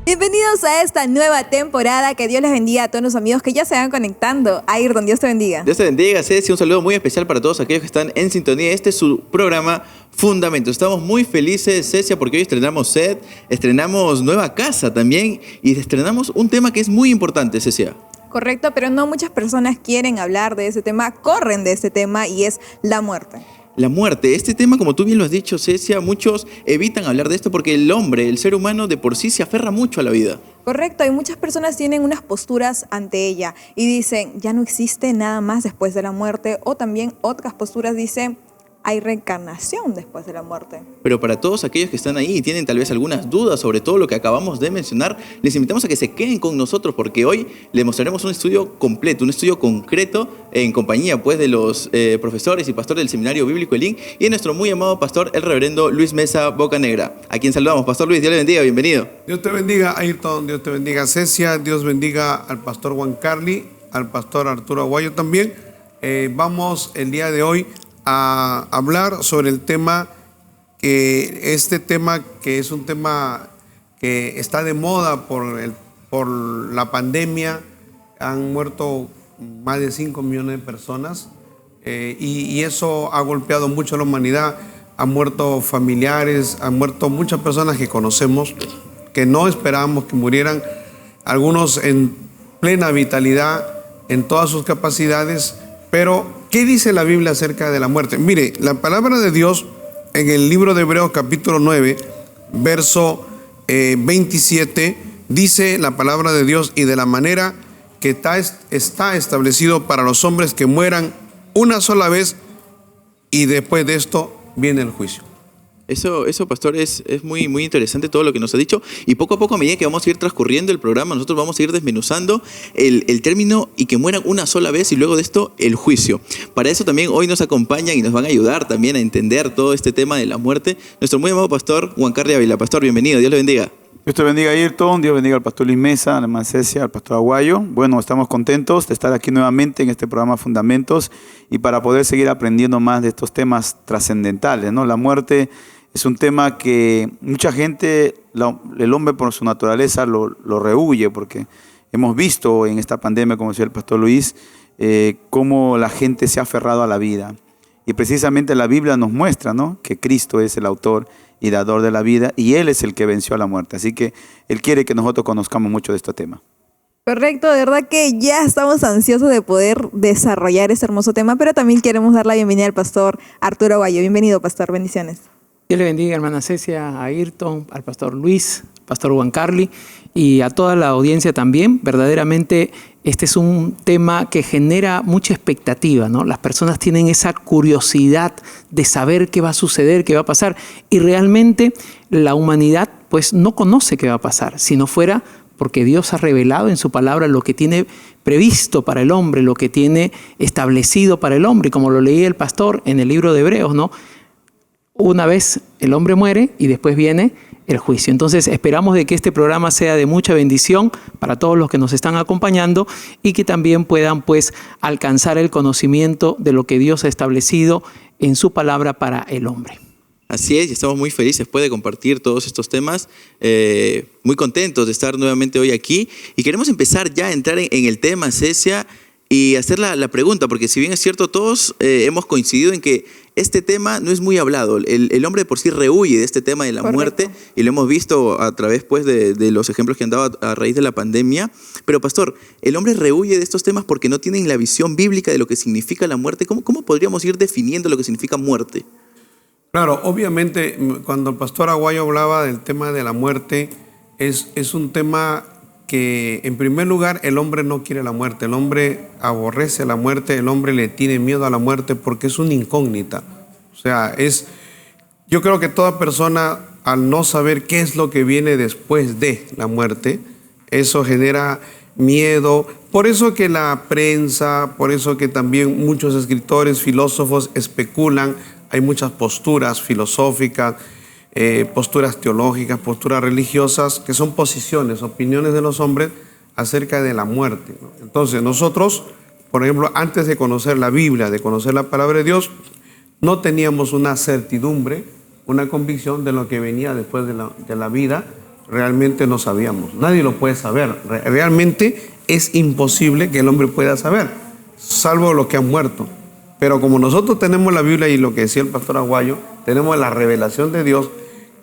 Bienvenidos a esta nueva temporada. Que Dios les bendiga a todos los amigos que ya se van conectando. Ayrton, Dios te bendiga. Dios te bendiga, Ceci. Un saludo muy especial para todos aquellos que están en sintonía. Este es su programa Fundamentos. Estamos muy felices, Cecia, porque hoy estrenamos set, estrenamos nueva casa también y estrenamos un tema que es muy importante, Cecia. Correcto, pero no muchas personas quieren hablar de ese tema, corren de ese tema, y es la muerte. La muerte, este tema, como tú bien lo has dicho, Cecia, muchos evitan hablar de esto porque el hombre, el ser humano de por sí se aferra mucho a la vida. Correcto, y muchas personas tienen unas posturas ante ella y dicen, ya no existe nada más después de la muerte, o también otras posturas dicen, hay reencarnación después de la muerte. Pero para todos aquellos que están ahí y tienen tal vez algunas dudas sobre todo lo que acabamos de mencionar, les invitamos a que se queden con nosotros porque hoy les mostraremos un estudio completo, un estudio concreto en compañía pues de los profesores y pastores del Seminario Bíblico Elín y de nuestro muy amado pastor, el reverendo Luis Mesa Bocanegra, a quien saludamos. Pastor Luis, Dios le bendiga, bienvenido. Dios te bendiga, Ayrton, Dios te bendiga, Cecia, Dios bendiga al pastor Juan Carly, al pastor Arturo Aguayo también. Vamos el día de hoy a hablar sobre el tema que es un tema que está de moda por la pandemia. Han muerto más de 5 millones de personas y eso ha golpeado mucho a la humanidad. Han muerto familiares, han muerto muchas personas que conocemos que no esperábamos que murieran, algunos en plena vitalidad, en todas sus capacidades. Pero, ¿qué dice la Biblia acerca de la muerte? Mire, la palabra de Dios en el libro de Hebreos capítulo 9, verso 27, dice la palabra de Dios: y de la manera que está establecido para los hombres que mueran una sola vez, y después de esto viene el juicio. Eso, pastor, es muy, muy interesante todo lo que nos ha dicho, y poco a poco, a medida que vamos a ir transcurriendo el programa, nosotros vamos a ir desmenuzando el término y que mueran una sola vez y luego de esto el juicio. Para eso también hoy nos acompañan y nos van a ayudar también a entender todo este tema de la muerte nuestro muy amado pastor Juan Carly Ávila. Pastor, bienvenido, Dios le bendiga. Dios te bendiga, Ayrton, Dios bendiga al pastor Luis Mesa, a la hermana Cecia, al pastor Aguayo. Bueno, estamos contentos de estar aquí nuevamente en este programa Fundamentos y para poder seguir aprendiendo más de estos temas trascendentales, ¿no? La muerte es un tema que mucha gente, el hombre por su naturaleza lo rehúye, porque hemos visto en esta pandemia, como decía el pastor Luis, cómo la gente se ha aferrado a la vida. Y precisamente la Biblia nos muestra, ¿no?, que Cristo es el autor y dador de la vida y Él es el que venció a la muerte. Así que Él quiere que nosotros conozcamos mucho de este tema. Correcto, de verdad que ya estamos ansiosos de poder desarrollar este hermoso tema, pero también queremos dar la bienvenida al pastor Arturo Aguayo. Bienvenido, pastor, bendiciones. Dios le bendiga, hermana Cecia, a Ayrton, al pastor Luis, pastor Juan Carly y a toda la audiencia también. Verdaderamente este es un tema que genera mucha expectativa, ¿no? Las personas tienen esa curiosidad de saber qué va a suceder, qué va a pasar, y realmente la humanidad pues no conoce qué va a pasar, si no fuera porque Dios ha revelado en su palabra lo que tiene previsto para el hombre, lo que tiene establecido para el hombre, como lo leía el pastor en el libro de Hebreos, ¿no? Una vez el hombre muere y después viene el juicio. Entonces esperamos de que este programa sea de mucha bendición para todos los que nos están acompañando y que también puedan pues alcanzar el conocimiento de lo que Dios ha establecido en su palabra para el hombre. Así es, y estamos muy felices después de compartir todos estos temas, muy contentos de estar nuevamente hoy aquí y queremos empezar ya a entrar en el tema, Cecia, y hacer la pregunta, porque si bien es cierto, todos hemos coincidido en que este tema no es muy hablado. El hombre de por sí rehuye de este tema de la muerte y lo hemos visto a través pues, de los ejemplos que han dado a raíz de la pandemia. Pero pastor, el hombre rehuye de estos temas porque no tienen la visión bíblica de lo que significa la muerte. ¿Cómo podríamos ir definiendo lo que significa muerte? Claro, obviamente cuando el pastor Aguayo hablaba del tema de la muerte, es un tema que en primer lugar el hombre no quiere la muerte, el hombre aborrece la muerte, el hombre le tiene miedo a la muerte porque es una incógnita. O sea, yo creo que toda persona, al no saber qué es lo que viene después de la muerte, eso genera miedo. Por eso que la prensa, por eso que también muchos escritores, filósofos especulan, hay muchas posturas filosóficas, posturas teológicas, posturas religiosas, que son posiciones, opiniones de los hombres acerca de la muerte, ¿no? Entonces nosotros, por ejemplo, antes de conocer la Biblia, de conocer la palabra de Dios, no teníamos una certidumbre, una convicción de lo que venía después de la vida, realmente no sabíamos. Nadie lo puede saber. Realmente es imposible que el hombre pueda saber, salvo los que han muerto. Pero como nosotros tenemos la Biblia y lo que decía el pastor Aguayo, tenemos la revelación de Dios,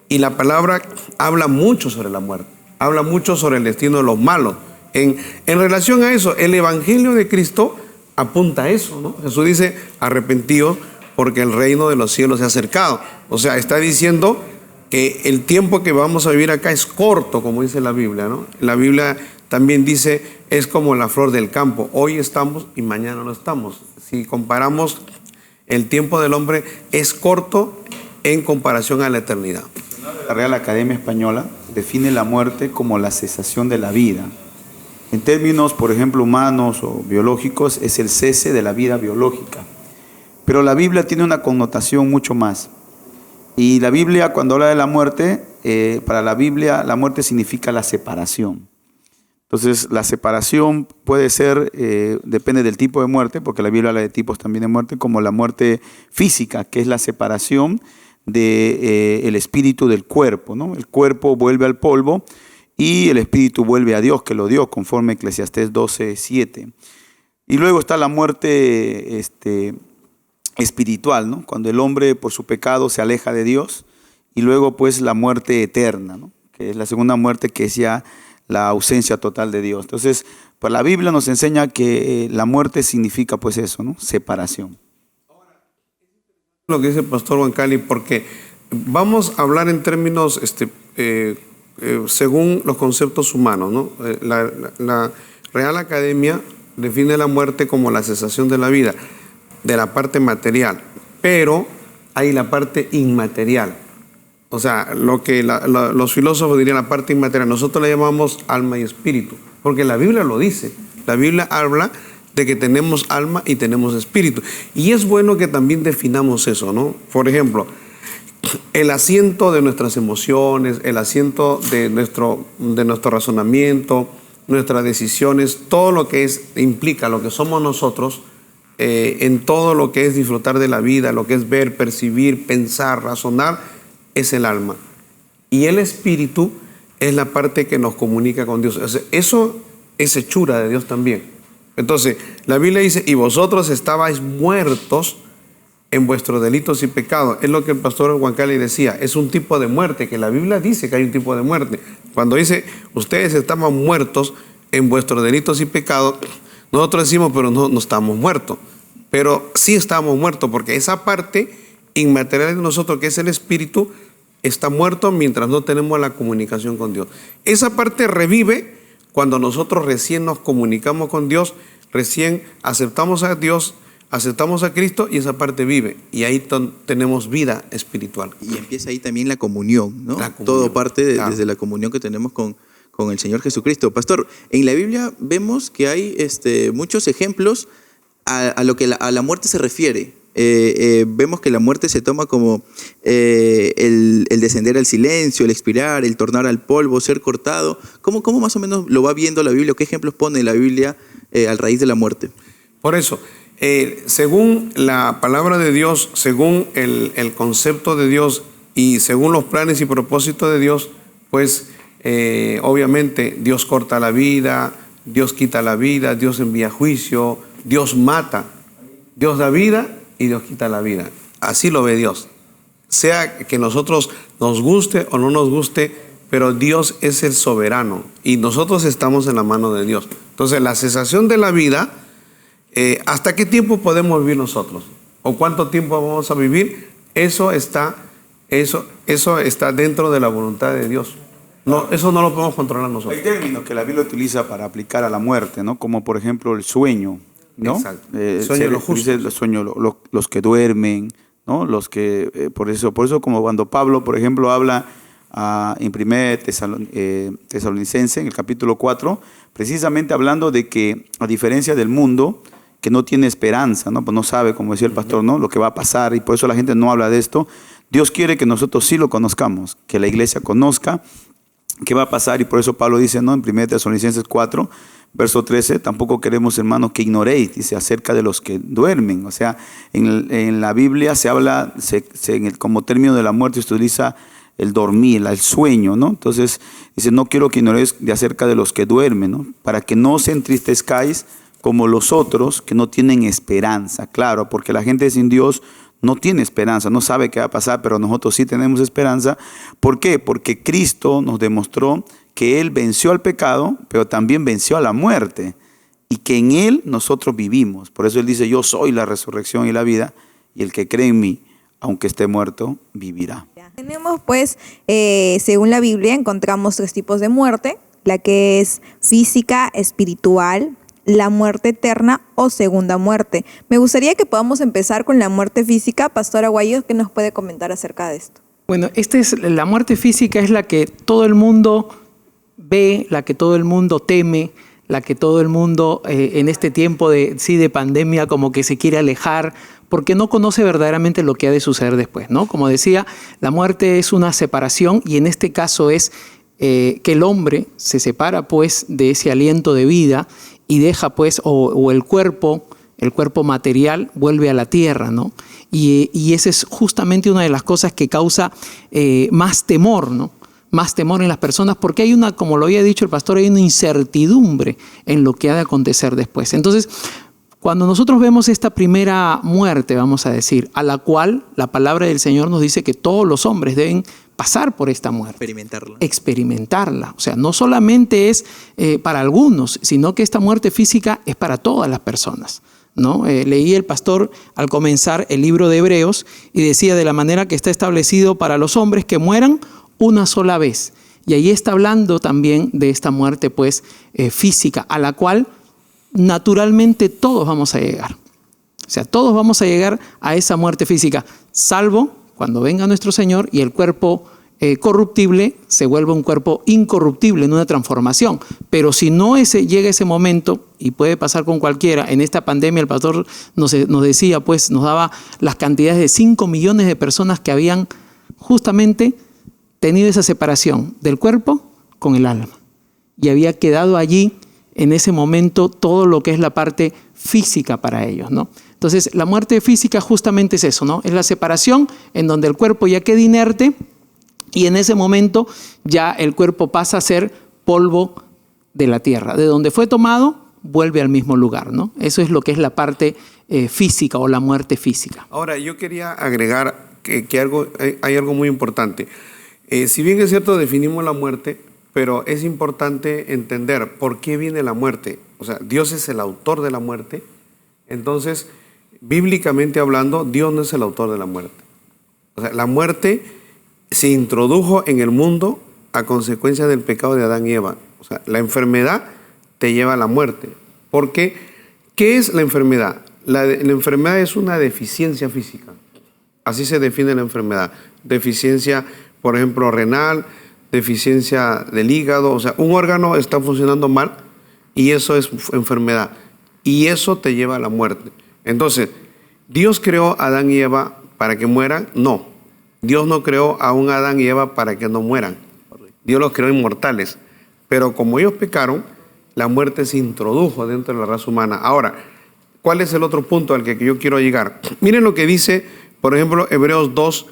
y la palabra habla mucho sobre la muerte, habla mucho sobre el destino de los malos. En relación a eso, el Evangelio de Cristo apunta a eso, ¿no? Jesús dice, arrepentíos porque el reino de los cielos se ha acercado. O sea, está diciendo que el tiempo que vamos a vivir acá es corto, como dice la Biblia, ¿no? La Biblia también dice, es como la flor del campo. Hoy estamos y mañana no estamos. Si comparamos, el tiempo del hombre es corto en comparación a la eternidad. La Real Academia Española define la muerte como la cesación de la vida. En términos, por ejemplo, humanos o biológicos, es el cese de la vida biológica. Pero la Biblia tiene una connotación mucho más. Y la Biblia, cuando habla de la muerte, para la Biblia, la muerte significa la separación. Entonces, la separación puede ser, depende del tipo de muerte, porque la Biblia habla de tipos también de muerte, como la muerte física, que es la separación del espíritu del cuerpo, ¿no? El cuerpo vuelve al polvo y el espíritu vuelve a Dios, que lo dio, conforme Eclesiastés 12:7. Y luego está la muerte espiritual, ¿no? Cuando el hombre por su pecado se aleja de Dios, y luego pues la muerte eterna, ¿no? Que es la segunda muerte, que es ya la ausencia total de Dios. Entonces, pues la Biblia nos enseña que la muerte significa pues eso, ¿no? Separación. Lo que dice el pastor Juan Cali, porque vamos a hablar en términos según los conceptos humanos, ¿no? La Real Academia define la muerte como la cesación de la vida, de la parte material, pero hay la parte inmaterial. O sea, lo que los filósofos dirían la parte inmaterial, nosotros la llamamos alma y espíritu, porque la Biblia lo dice. La Biblia habla de que tenemos alma y tenemos espíritu. Y es bueno que también definamos eso, ¿no? Por ejemplo, el asiento de nuestras emociones, el asiento de nuestro razonamiento, nuestras decisiones, todo lo que implica lo que somos nosotros, en todo lo que es disfrutar de la vida, lo que es ver, percibir, pensar, razonar, es el alma. Y el espíritu es la parte que nos comunica con Dios. O sea, eso es hechura de Dios también. Entonces, la Biblia dice, y vosotros estabais muertos en vuestros delitos y pecados. Es lo que el pastor Juan Cali decía, es un tipo de muerte, que la Biblia dice que hay un tipo de muerte. Cuando dice, ustedes estaban muertos en vuestros delitos y pecados, nosotros decimos, pero no estamos muertos. Pero sí estamos muertos, porque esa parte inmaterial de nosotros, que es el espíritu, está muerto mientras no tenemos la comunicación con Dios. Esa parte revive cuando nosotros recién nos comunicamos con Dios, recién aceptamos a Dios, aceptamos a Cristo, y esa parte vive. Y ahí tenemos vida espiritual. Y empieza ahí también la comunión, ¿no? La comunión, todo parte claro, desde la comunión que tenemos con el Señor Jesucristo. Pastor, en la Biblia vemos que hay muchos ejemplos a lo que a la muerte se refiere. Vemos que la muerte se toma como el descender al silencio, el expirar, el tornar al polvo, ser cortado. ¿Cómo más o menos lo va viendo la Biblia? ¿Qué ejemplos pone la Biblia al raíz de la muerte? Por eso, según la palabra de Dios, según el concepto de Dios y según los planes y propósitos de Dios, pues obviamente Dios corta la vida, Dios quita la vida, Dios envía juicio, Dios mata, Dios da vida y Dios quita la vida. Así lo ve Dios. Sea que nosotros nos guste o no nos guste, pero Dios es el soberano y nosotros estamos en la mano de Dios. Entonces, la cesación de la vida, ¿hasta qué tiempo podemos vivir nosotros? ¿O cuánto tiempo vamos a vivir? Eso está dentro de la voluntad de Dios. No, eso no lo podemos controlar nosotros. Hay términos que la Biblia utiliza para aplicar a la muerte, ¿no? Como por ejemplo el sueño, ¿no? Exacto. El sueño de los justos. El sueño, los que duermen, ¿no? Los que, por eso como cuando Pablo, por ejemplo, habla en 1 Tesalonicenses, en el capítulo 4, precisamente hablando de que, a diferencia del mundo, que no tiene esperanza, ¿no? Pues no sabe, como decía el pastor, ¿no? Lo que va a pasar, y por eso la gente no habla de esto. Dios quiere que nosotros sí lo conozcamos, que la iglesia conozca qué va a pasar, y por eso Pablo dice, ¿no? En 1 Tesalonicenses 4, verso 13, tampoco queremos, hermanos, que ignoréis, dice, acerca de los que duermen. O sea, en la Biblia se habla, como término de la muerte se utiliza el dormir, el sueño, ¿no? Entonces dice, no quiero que ignoréis de acerca de los que duermen, ¿no? Para que no os entristezcáis como los otros que no tienen esperanza. Claro, porque la gente sin Dios no tiene esperanza, no sabe qué va a pasar, pero nosotros sí tenemos esperanza. ¿Por qué? Porque Cristo nos demostró que Él venció al pecado, pero también venció a la muerte, y que en Él nosotros vivimos. Por eso Él dice, yo soy la resurrección y la vida, y el que cree en mí, aunque esté muerto, vivirá. Tenemos pues, según la Biblia, encontramos 3 tipos de muerte, la que es física, espiritual, la muerte eterna o segunda muerte. Me gustaría que podamos empezar con la muerte física. Pastor Aguayo, ¿qué nos puede comentar acerca de esto? Bueno, la muerte física es la que todo el mundo ve, la que todo el mundo teme, la que todo el mundo en este tiempo de pandemia como que se quiere alejar, porque no conoce verdaderamente lo que ha de suceder después, ¿no? Como decía, la muerte es una separación, y en este caso es que el hombre se separa pues de ese aliento de vida y deja pues, o el cuerpo material vuelve a la tierra, ¿no? Y esa es justamente una de las cosas que causa más temor, ¿no? Más temor en las personas, porque hay una, como lo había dicho el pastor, hay una incertidumbre en lo que ha de acontecer después. Entonces, cuando nosotros vemos esta primera muerte, vamos a decir, a la cual la palabra del Señor nos dice que todos los hombres deben pasar por esta muerte. Experimentarla. O sea, no solamente es para algunos, sino que esta muerte física es para todas las personas, ¿no? Leí el pastor al comenzar el libro de Hebreos y decía, de la manera que está establecido para los hombres que mueran una sola vez. Y ahí está hablando también de esta muerte pues física, a la cual naturalmente todos vamos a llegar. O sea, todos vamos a llegar a esa muerte física, salvo cuando venga nuestro Señor y el cuerpo corruptible se vuelve un cuerpo incorruptible en una transformación. Pero si no llega ese momento, y puede pasar con cualquiera, en esta pandemia el pastor nos decía, pues nos daba las cantidades de 5 millones de personas que habían justamente tenido esa separación del cuerpo con el alma. Y había quedado allí en ese momento todo lo que es la parte física para ellos, ¿no? Entonces, la muerte física justamente es eso, ¿no? Es la separación en donde el cuerpo ya queda inerte y en ese momento ya el cuerpo pasa a ser polvo de la tierra. De donde fue tomado, vuelve al mismo lugar, ¿no? Eso es lo que es la parte física o la muerte física. Ahora, yo quería agregar que hay algo muy importante. Si bien es cierto, definimos la muerte, pero es importante entender por qué viene la muerte. O sea, Dios es el autor de la muerte. Entonces, bíblicamente hablando, Dios no es el autor de la muerte. O sea, la muerte se introdujo en el mundo a consecuencia del pecado de Adán y Eva. O sea, la enfermedad te lleva a la muerte. Porque, ¿qué es la enfermedad? La enfermedad es una deficiencia física. Así se define la enfermedad. Deficiencia, por ejemplo, renal, deficiencia del hígado. O sea, un órgano está funcionando mal y eso es enfermedad. Y eso te lleva a la muerte. Entonces, ¿Dios creó a Adán y Eva para que mueran? No. Dios no creó a un Adán y Eva para que no mueran. Dios los creó inmortales. Pero como ellos pecaron, la muerte se introdujo dentro de la raza humana. Ahora, ¿cuál es el otro punto al que yo quiero llegar? Miren lo que dice, por ejemplo, Hebreos 2,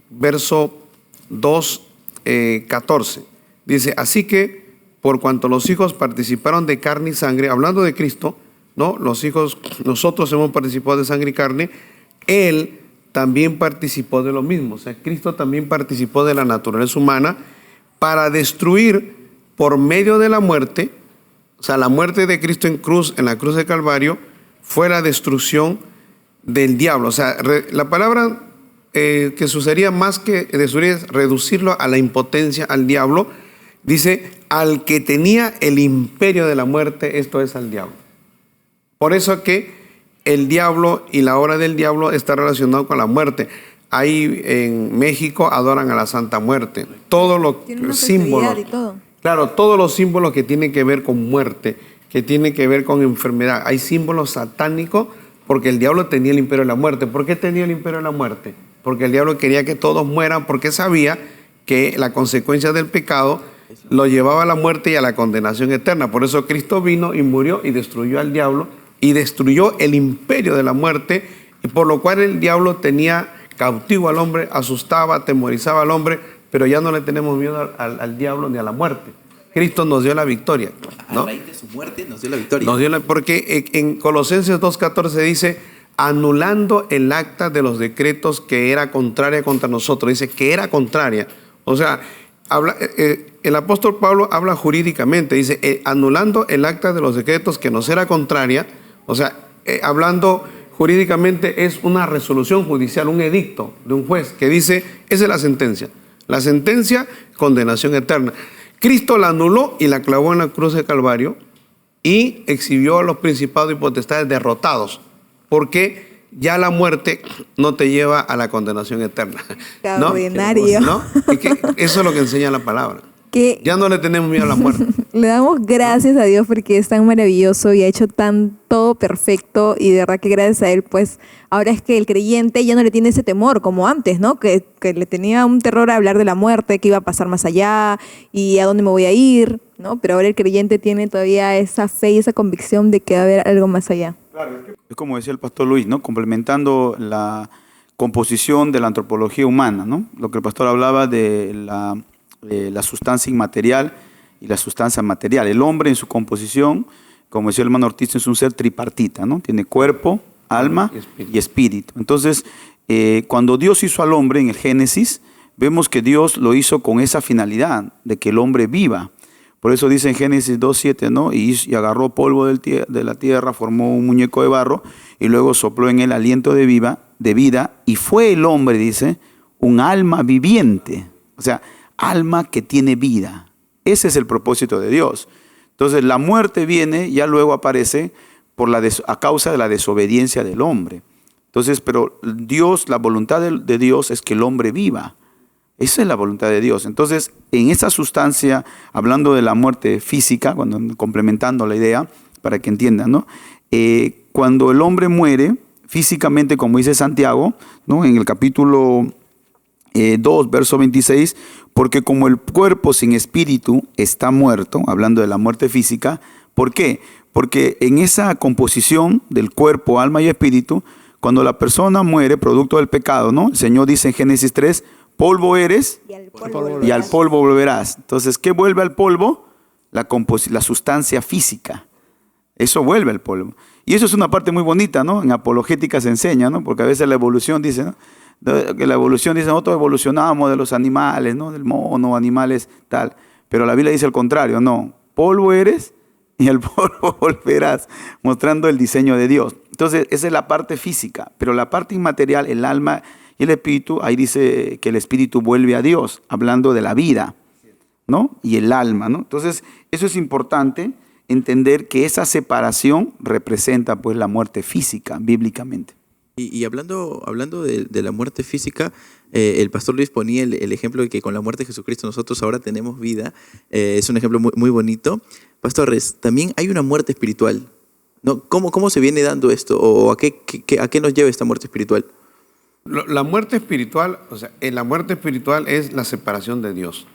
verso 2, 14. Dice, así que por cuanto los hijos participaron de carne y sangre, hablando de Cristo, ¿no? Los hijos, nosotros hemos participado de sangre y carne, Él también participó de lo mismo. O sea, Cristo también participó de la naturaleza humana para destruir por medio de la muerte. O sea, la muerte de Cristo en la cruz de Calvario fue la destrucción del diablo. O sea, la palabra que sucedería más que destruir es reducirlo a la impotencia, al diablo. Dice, al que tenía el imperio de la muerte, esto es al diablo. Por eso que el diablo y la obra del diablo está relacionado con la muerte. Ahí en México adoran a la Santa Muerte. Todos los símbolos. Y todo. Claro, todos los símbolos que tienen que ver con muerte, que tienen que ver con enfermedad. Hay símbolos satánicos porque el diablo tenía el imperio de la muerte. ¿Por qué tenía el imperio de la muerte? Porque el diablo quería que todos mueran, porque sabía que la consecuencia del pecado lo llevaba a la muerte y a la condenación eterna. Por eso Cristo vino y murió y destruyó al diablo y destruyó el imperio de la muerte, y por lo cual el diablo tenía cautivo al hombre, asustaba, atemorizaba al hombre, pero ya no le tenemos miedo al diablo ni a la muerte. Cristo nos dio la victoria, ¿no? A raíz de su muerte nos dio la victoria. Porque en Colosenses 2:14 dice, anulando el acta de los decretos que era contraria contra nosotros. Dice que era contraria. O sea, el apóstol Pablo habla jurídicamente. Dice, anulando el acta de los decretos que nos era contraria. O sea, hablando jurídicamente es una resolución judicial, un edicto de un juez que dice, esa es la sentencia. La sentencia, condenación eterna. Cristo la anuló y la clavó en la cruz de Calvario y exhibió a los principados y potestades derrotados, porque ya la muerte no te lleva a la condenación eterna. Extraordinario. ¿No? Eso es lo que enseña la palabra. Que Ya no le tenemos miedo a la muerte. le damos gracias a Dios porque es tan maravilloso y ha hecho tan todo perfecto, y de verdad que gracias a Él, pues ahora es que el creyente ya no le tiene ese temor como antes, ¿no? Que le tenía un terror a hablar de la muerte, qué iba a pasar más allá y a dónde me voy a ir, ¿no? Pero ahora el creyente tiene todavía esa fe y esa convicción de que va a haber algo más allá. Es como decía el pastor Luis, ¿no? Complementando la composición de la antropología humana, ¿no? Lo que el pastor hablaba de la sustancia inmaterial y la sustancia material. El hombre en su composición, como decía el hermano Ortiz, es un ser tripartita, ¿no? Tiene cuerpo, alma y espíritu. Entonces, cuando Dios hizo al hombre en el Génesis, vemos que Dios lo hizo con esa finalidad, de que el hombre viva. Por eso dice en Génesis 2:7, ¿no? Y agarró polvo de la tierra, formó un muñeco de barro y luego sopló en él aliento de vida, y fue el hombre, dice, un alma viviente. O sea, alma que tiene vida. Ese es el propósito de Dios. Entonces la muerte viene, ya luego aparece a causa de la desobediencia del hombre. Entonces, pero Dios, la voluntad de Dios es que el hombre viva. Esa es la voluntad de Dios. Entonces, en esa sustancia, hablando de la muerte física, complementando la idea, para que entiendan, ¿no? Cuando el hombre muere físicamente, como dice Santiago, ¿no? En el capítulo 2, verso 26, porque como el cuerpo sin espíritu está muerto, hablando de la muerte física, ¿por qué? Porque en esa composición del cuerpo, alma y espíritu, cuando la persona muere producto del pecado, ¿no? El Señor dice en Génesis 3, polvo eres y al polvo volverás. Entonces, ¿qué vuelve al polvo? La sustancia física. Eso vuelve al polvo. Y eso es una parte muy bonita, ¿no? En apologética se enseña, ¿no? Porque a veces la evolución dice, ¿no? Que la evolución dice, nosotros evolucionamos de los animales, ¿no? Del mono, animales, tal. Pero la Biblia dice al contrario, no. Polvo eres y al polvo volverás, mostrando el diseño de Dios. Entonces, esa es la parte física. Pero la parte inmaterial, el alma y el espíritu, ahí dice que el espíritu vuelve a Dios, hablando de la vida, ¿no? Y el alma, ¿no? Entonces, eso es importante, entender que esa separación representa, pues, la muerte física, bíblicamente. Y hablando de la muerte física, el pastor Luis ponía el ejemplo de que con la muerte de Jesucristo nosotros ahora tenemos vida. Es un ejemplo muy, muy bonito. Pastores, también hay una muerte espiritual, ¿no? ¿Cómo se viene dando esto? ¿O a qué nos lleva esta muerte espiritual? La muerte espiritual, o sea, la muerte espiritual es la separación de Dios.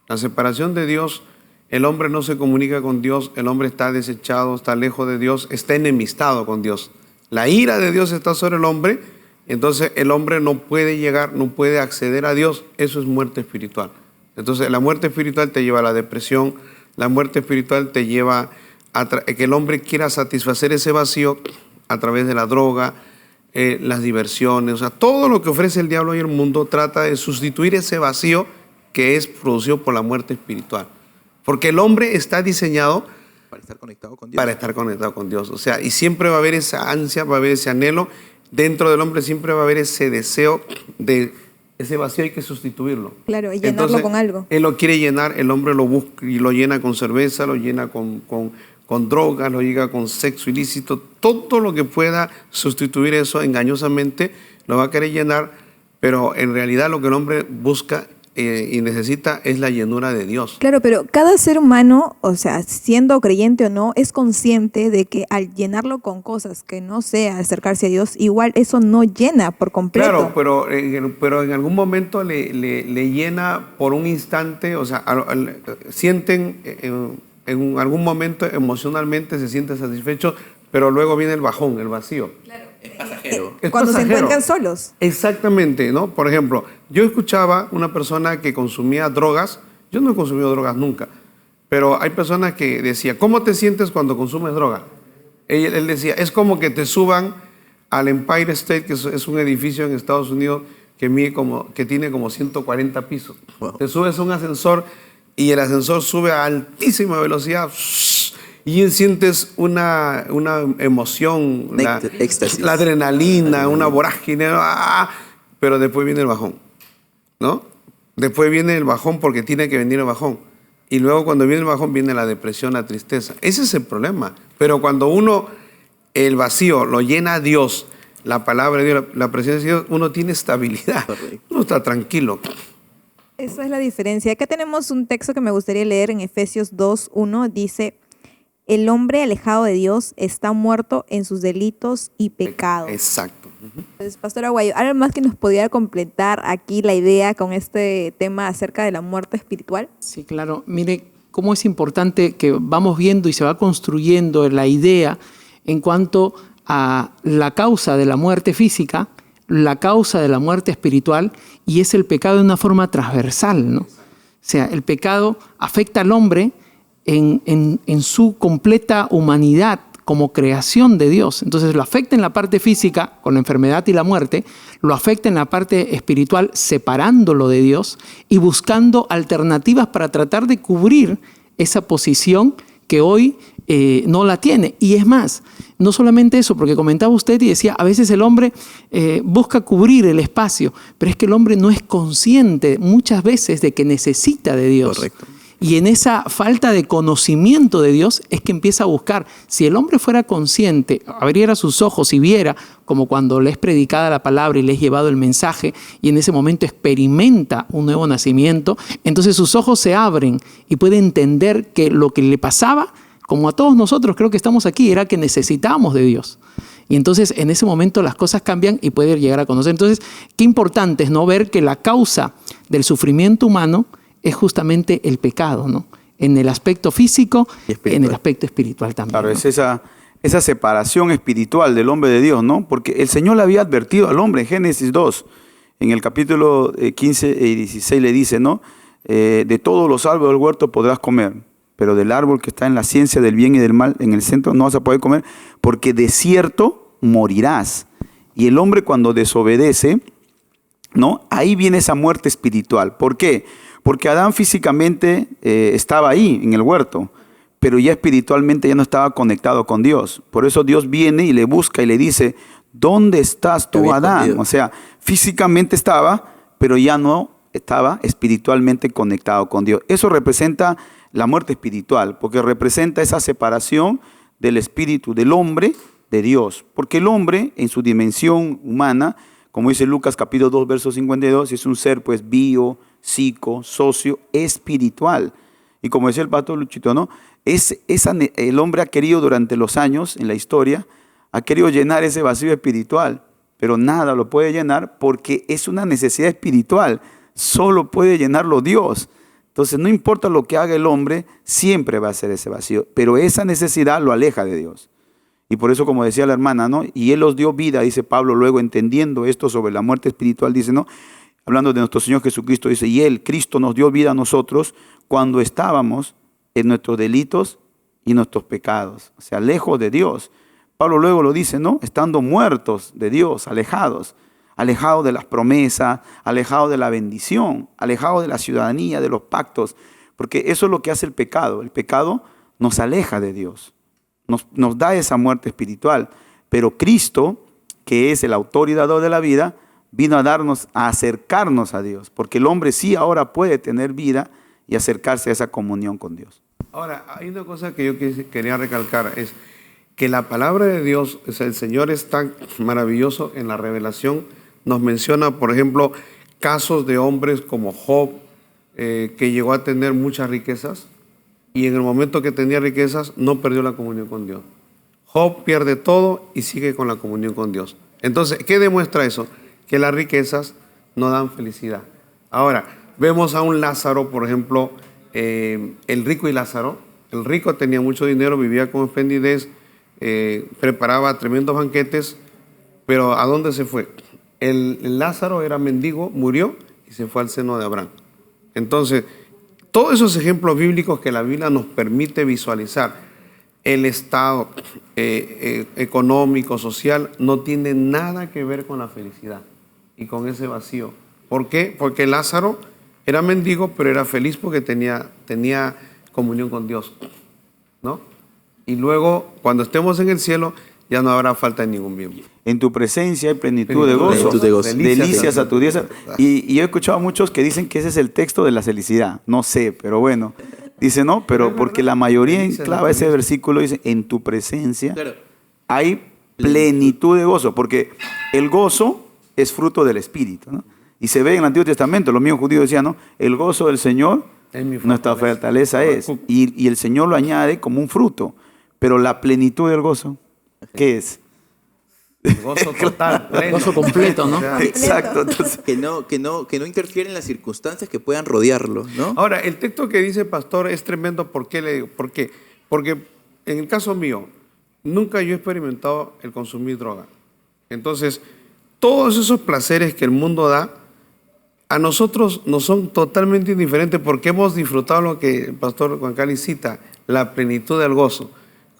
La separación de Dios, el hombre no se comunica con Dios, el hombre está desechado, está lejos de Dios, está enemistado con Dios. La ira de Dios está sobre el hombre, entonces el hombre no puede llegar, no puede acceder a Dios. Eso es muerte espiritual. Entonces la muerte espiritual te lleva a la depresión, la muerte espiritual te lleva a que el hombre quiera satisfacer ese vacío a través de la droga, las diversiones, o sea, todo lo que ofrece el diablo y el mundo trata de sustituir ese vacío que es producido por la muerte espiritual. Porque el hombre está diseñado Para estar conectado con Dios. Para estar conectado con Dios. O sea, y siempre va a haber esa ansia, va a haber ese anhelo. Dentro del hombre siempre va a haber ese deseo de ese vacío, hay que sustituirlo. Claro, y llenarlo Entonces, con algo. Él lo quiere llenar, el hombre lo busca y lo llena con cerveza, lo llena con drogas, lo llega con sexo ilícito. Todo lo que pueda sustituir eso engañosamente lo va a querer llenar, pero en realidad lo que el hombre busca y necesita es la llenura de Dios. Claro, pero cada ser humano, o sea, siendo creyente o no, es consciente de que al llenarlo con cosas que no sea acercarse a Dios, igual eso no llena por completo. Claro, pero en algún momento le llena por un instante, o sea, sienten en algún momento emocionalmente se sienten satisfechos, pero luego viene el bajón, el vacío. Claro. Es pasajero. Es Cuando se pasajero. encuentran solos. Exactamente, ¿no? Por ejemplo, yo escuchaba una persona que consumía drogas. Yo no he consumido drogas nunca, pero hay personas que decían, ¿cómo te sientes cuando consumes droga? Él decía, es como que te suban al Empire State, que es un edificio en Estados Unidos que tiene como 140 pisos. Wow. Te subes a un ascensor y el ascensor sube a altísima velocidad y sientes una emoción, Éxtasis. la adrenalina, una vorágine, pero después viene el bajón, ¿no? Después viene el bajón porque tiene que venir el bajón. Y luego cuando viene el bajón viene la depresión, la tristeza. Ese es el problema. Pero cuando el vacío lo llena Dios, la palabra de Dios, la presencia de Dios, uno tiene estabilidad. Correcto. Uno está tranquilo. Esa es la diferencia. Acá tenemos un texto que me gustaría leer en Efesios 2:1. Dice, el hombre alejado de Dios está muerto en sus delitos y pecados. Exacto. Entonces, Pastor Aguayo, ¿algo más que nos pudiera completar aquí la idea con este tema acerca de la muerte espiritual? Sí, claro. Mire cómo es importante que vamos viendo y se va construyendo la idea en cuanto a la causa de la muerte física, la causa de la muerte espiritual, y es el pecado de una forma transversal, ¿no? O sea, el pecado afecta al hombre en su completa humanidad como creación de Dios. Entonces lo afecta en la parte física con la enfermedad y la muerte, lo afecta en la parte espiritual separándolo de Dios y buscando alternativas para tratar de cubrir esa posición que hoy no la tiene. Y es más, no solamente eso, porque comentaba usted y decía, a veces el hombre busca cubrir el espacio, pero es que el hombre no es consciente muchas veces de que necesita de Dios. Correcto. Y en esa falta de conocimiento de Dios es que empieza a buscar. Si el hombre fuera consciente, abriera sus ojos y viera, como cuando le es predicada la palabra y le es llevado el mensaje, y en ese momento experimenta un nuevo nacimiento, entonces sus ojos se abren y puede entender que lo que le pasaba, como a todos nosotros creo que estamos aquí, era que necesitábamos de Dios. Y entonces en ese momento las cosas cambian y puede llegar a conocer. Entonces, qué importante es no ver que la causa del sufrimiento humano es justamente el pecado, ¿no? En el aspecto físico y en el aspecto espiritual también. Claro, ¿no? es esa separación espiritual del hombre de Dios, ¿no? Porque el Señor le había advertido al hombre en Génesis 2, en el capítulo 15 y 16 le dice, ¿no? De todos los árboles del huerto podrás comer, pero del árbol que está en la ciencia del bien y del mal, en el centro, no vas a poder comer, porque de cierto morirás. Y el hombre cuando desobedece, ¿no? Ahí viene esa muerte espiritual. ¿Por qué? Porque Adán físicamente estaba ahí, en el huerto, pero ya espiritualmente ya no estaba conectado con Dios. Por eso Dios viene y le busca y le dice, ¿dónde estás tú, Adán? O sea, físicamente estaba, pero ya no estaba espiritualmente conectado con Dios. Eso representa la muerte espiritual, porque representa esa separación del espíritu del hombre de Dios. Porque el hombre, en su dimensión humana, como dice Lucas capítulo 2, verso 52, es un ser pues bio, psico, socio, espiritual. Y como decía el pastor Luchito, ¿no? El hombre ha querido durante los años, en la historia, ha querido llenar ese vacío espiritual, pero nada lo puede llenar porque es una necesidad espiritual. Solo puede llenarlo Dios. Entonces no importa lo que haga el hombre, siempre va a ser ese vacío, pero esa necesidad lo aleja de Dios. Y por eso, como decía la hermana, ¿no? Y Él os dio vida, dice Pablo, luego entendiendo esto sobre la muerte espiritual, dice, ¿no? Hablando de nuestro Señor Jesucristo, dice, y Él, Cristo, nos dio vida a nosotros cuando estábamos en nuestros delitos y nuestros pecados, o sea, lejos de Dios. Pablo luego lo dice, ¿no? Estando muertos de Dios, alejados de las promesas, alejados de la bendición, alejados de la ciudadanía, de los pactos, porque eso es lo que hace el pecado. El pecado nos aleja de Dios, nos da esa muerte espiritual, pero Cristo, que es el autor y dador de la vida, vino a acercarnos a Dios, porque el hombre sí ahora puede tener vida y acercarse a esa comunión con Dios. Ahora, hay una cosa que yo quería recalcar, es que la palabra de Dios, o sea, el Señor es tan maravilloso en la revelación, nos menciona, por ejemplo, casos de hombres como Job, que llegó a tener muchas riquezas y en el momento que tenía riquezas no perdió la comunión con Dios. Job pierde todo y sigue con la comunión con Dios. Entonces, ¿qué demuestra eso? Que las riquezas no dan felicidad. Ahora, vemos a un Lázaro, por ejemplo, el rico y Lázaro. El rico tenía mucho dinero, vivía con esplendidez, preparaba tremendos banquetes, Pero ¿a dónde se fue? El Lázaro era mendigo, murió y se fue al seno de Abraham. Entonces, todos esos ejemplos bíblicos que la Biblia nos permite visualizar, el estado económico, social, no tiene nada que ver con la felicidad y con ese vacío. ¿Por qué? Porque Lázaro era mendigo, pero era feliz porque tenía comunión con Dios, ¿no? Y luego, cuando estemos en el cielo, ya no habrá falta de ningún bien. En tu presencia hay plenitud de gozo, Plenitud de gozo. delicias a tu diestra. Y yo he escuchado a muchos que dicen que ese es el texto de la felicidad. No sé, pero bueno. Dice, no, pero porque la mayoría enclava ese versículo, dice, en tu presencia Claro. hay plenitud de gozo, porque el gozo es fruto del Espíritu, ¿no? Y se ve en el Antiguo Testamento, los mismos judíos decían, ¿no? El gozo del Señor, Es mi nuestra fortaleza es. Y el Señor lo añade como un fruto. Pero la plenitud del gozo, ¿qué es? Gozo total, pleno. Gozo completo, ¿no? O sea, Exacto. Entonces, Que no interfieren las circunstancias que puedan rodearlo, ¿no? ahora, el texto que dice pastor es tremendo. ¿Por qué le digo? ¿Por qué? Porque en el caso mío, nunca yo he experimentado el consumir droga. Entonces, todos esos placeres que el mundo da, a nosotros nos son totalmente indiferentes porque hemos disfrutado lo que el pastor Juan Carlos cita, la plenitud del gozo.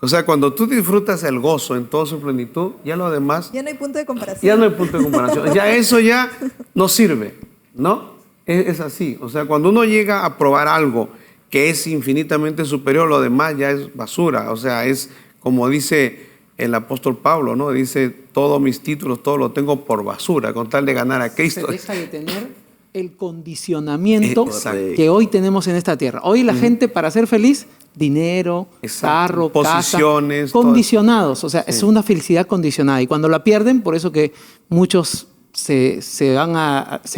O sea, cuando tú disfrutas el gozo en toda su plenitud, ya lo demás, Ya no hay punto de comparación. ya no hay punto de comparación. Ya eso ya no sirve, ¿no? Es así. O sea, cuando uno llega a probar algo que es infinitamente superior, lo demás ya es basura. O sea, es como dice el apóstol Pablo, ¿no? Dice, todos mis títulos, todo lo tengo por basura, con tal de ganar a Se Cristo. deja de tener el condicionamiento Exacto. que hoy tenemos en esta tierra. Hoy la gente, para ser feliz, dinero, Exacto. carro, Posiciones, casa, condicionados. O sea, es una felicidad condicionada. Y cuando la pierden, por eso que muchos se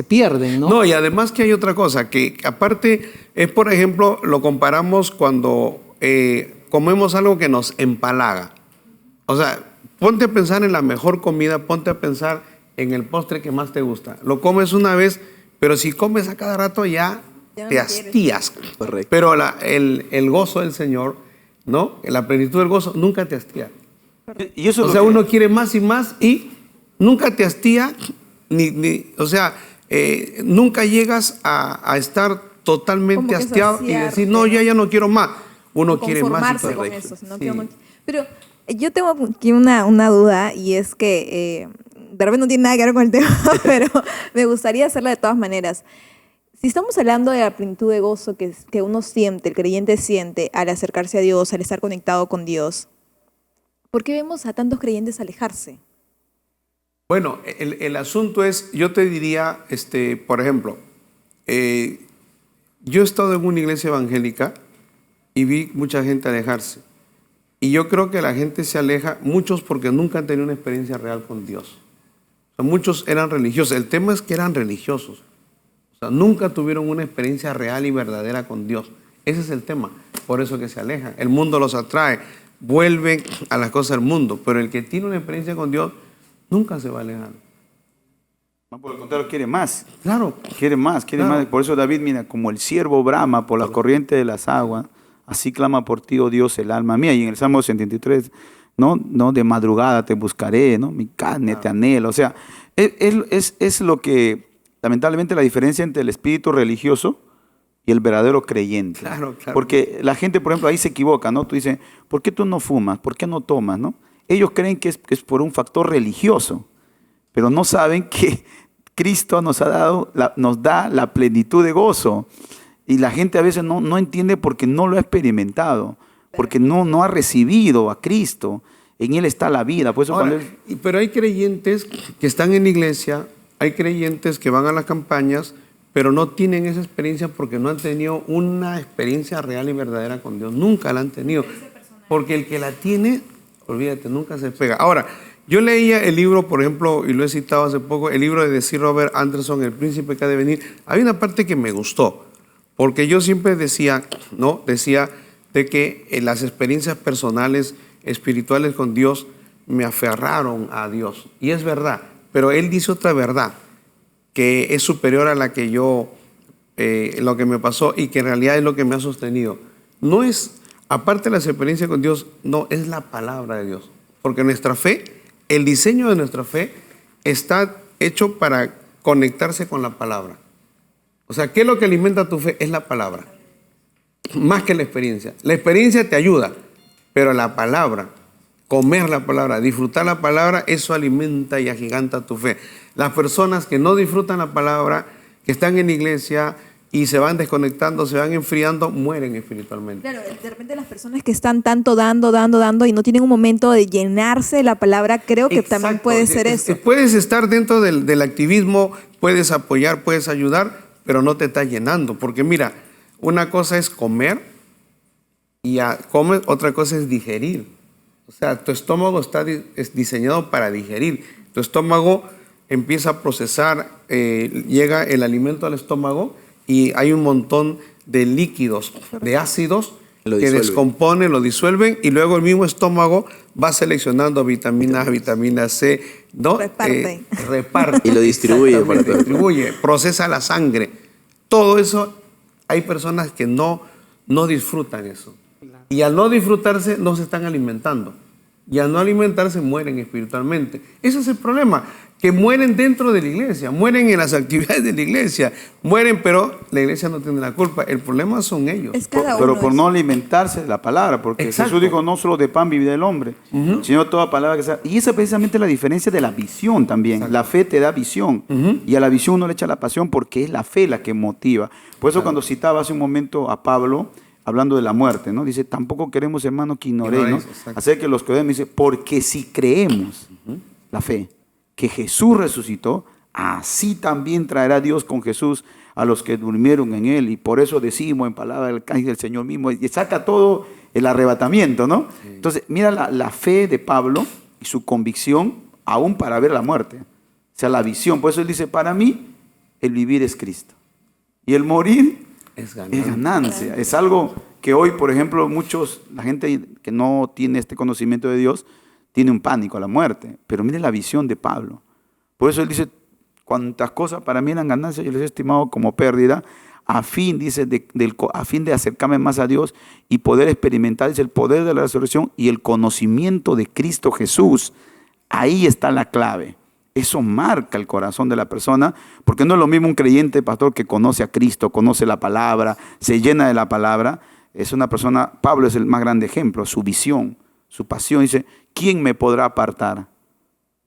pierden, ¿no? No, y además que hay otra cosa, que aparte es, por ejemplo, lo comparamos cuando comemos algo que nos empalaga. O sea, ponte a pensar en la mejor comida, ponte a pensar en el postre que más te gusta. Lo comes una vez, pero si comes a cada rato ya Ya no te lo hastías. Correcto. Pero el gozo del Señor, ¿no? La plenitud del gozo nunca te hastía. y eso es O lo sea, que- uno quiere más y más y nunca te hastía, nunca llegas a estar Como totalmente que hastiado y saciarte, decir, no, ya no quiero más. Uno quiere más. Y Conformarse todo. con eso, sino Sí. que uno- Pero yo tengo aquí una duda y es que de repente no tiene nada que ver con el tema, pero me gustaría hacerla de todas maneras. Si estamos hablando de la plenitud de gozo que uno siente, el creyente siente al acercarse a Dios, al estar conectado con Dios, ¿por qué vemos a tantos creyentes alejarse? Bueno, el asunto es, yo te diría, por ejemplo, yo he estado en una iglesia evangélica y vi mucha gente alejarse. Y yo creo que la gente se aleja, muchos porque nunca han tenido una experiencia real con Dios. O sea, muchos eran religiosos. El tema es que eran religiosos. O sea, nunca tuvieron una experiencia real y verdadera con Dios. Ese es el tema. Por eso que se alejan. El mundo los atrae. Vuelven a las cosas del mundo. Pero el que tiene una experiencia con Dios nunca se va a alejar. Por el contrario, quiere más. Claro. Quiere más, quiere Claro. más. Por eso David, mira, como el siervo brama por las corrientes de las aguas, así clama por ti, oh Dios, el alma mía. Y en el Salmo 73, ¿no? De madrugada te buscaré, ¿no? Mi carne te anhela. O sea, es lo que, lamentablemente, la diferencia entre el espíritu religioso y el verdadero creyente. Claro, claro. Porque la gente, por ejemplo, ahí se equivoca, ¿no? Tú dices, ¿por qué tú no fumas? ¿Por qué no tomas? ¿No? Ellos creen que es por un factor religioso, pero no saben que Cristo nos da la plenitud de gozo. Y la gente a veces no entiende porque no lo ha experimentado, porque no ha recibido a Cristo. En Él está la vida. Por eso Ahora, cuando Él- pero hay creyentes que están en la iglesia, hay creyentes que van a las campañas, pero no tienen esa experiencia porque no han tenido una experiencia real y verdadera con Dios. Nunca la han tenido. Porque el que la tiene, olvídate, nunca se pega. Ahora, yo leía el libro, por ejemplo, y lo he citado hace poco, el libro de C. Robert Anderson, El príncipe que ha de venir. Hay una parte que me gustó, porque yo siempre decía, ¿no? Decía de que las experiencias personales, espirituales con Dios, me aferraron a Dios. Y es verdad, pero él dice otra verdad, que es superior a la que yo, lo que me pasó y que en realidad es lo que me ha sostenido. No es, aparte de las experiencias con Dios, no, es la palabra de Dios. Porque nuestra fe El diseño de nuestra fe está hecho para conectarse con la palabra. O sea, ¿qué es lo que alimenta tu fe? Es la palabra. Más que la experiencia. La experiencia te ayuda, pero la palabra, comer la palabra, disfrutar la palabra, eso alimenta y agiganta tu fe. Las personas que no disfrutan la palabra, que están en la iglesia y se van desconectando, se van enfriando, mueren espiritualmente. Claro, de repente las personas que están tanto dando y no tienen un momento de llenarse de la palabra, creo que también Exacto. puede ser eso. Puedes estar dentro del activismo, puedes apoyar, puedes ayudar, pero no te está llenando. Porque mira, una cosa es comer y comer, otra cosa es digerir. O sea, tu estómago es diseñado para digerir. Tu estómago empieza a procesar, llega el alimento al estómago y hay un montón de líquidos, de ácidos que descomponen, lo disuelven y luego el mismo estómago va seleccionando vitamina A, vitamina C, ¿no? Reparte. Y lo distribuye. Distribuye, procesa la sangre. Todo eso, hay personas que no disfrutan eso. Y al no disfrutarse, no se están alimentando. Y al no alimentarse, mueren espiritualmente. Ese es el problema, que mueren dentro de la iglesia, mueren en las actividades de la iglesia, mueren, pero la iglesia no tiene la culpa. El problema son ellos. Pero por no alimentarse de la palabra, porque Exacto. Jesús dijo, no solo de pan vivirá el hombre, sino toda palabra que sea. Y esa es precisamente la diferencia de la visión también. Exacto. La fe te da visión, y a la visión uno le echa la pasión porque es la fe la que motiva. Por eso cuando citaba hace un momento a Pablo, hablando de la muerte, ¿no? Dice, tampoco queremos, hermanos, que ignoréis, ¿no? Hacer que los que ven, dice, porque si creemos, la fe, que Jesús resucitó, así también traerá Dios con Jesús a los que durmieron en él. Y por eso decimos en palabra del ángel del Señor mismo, y saca todo el arrebatamiento, ¿no? Sí. Entonces, mira la fe de Pablo y su convicción, aún para ver la muerte. O sea, la visión. Por eso él dice, para mí, el vivir es Cristo. Y el morir es ganancia. Es algo que hoy, por ejemplo, la gente que no tiene este conocimiento de Dios, tiene un pánico a la muerte. Pero mire la visión de Pablo. Por eso él dice, cuantas cosas para mí eran ganancias, yo les he estimado como pérdida, a fin, dice, a fin de acercarme más a Dios y poder experimentar, dice, el poder de la resurrección y el conocimiento de Cristo Jesús. Ahí está la clave. Eso marca el corazón de la persona, porque no es lo mismo un creyente, pastor, que conoce a Cristo, conoce la palabra, se llena de la palabra. Es una persona, Pablo es el más grande ejemplo, su visión, su pasión. Dice, ¿quién me podrá apartar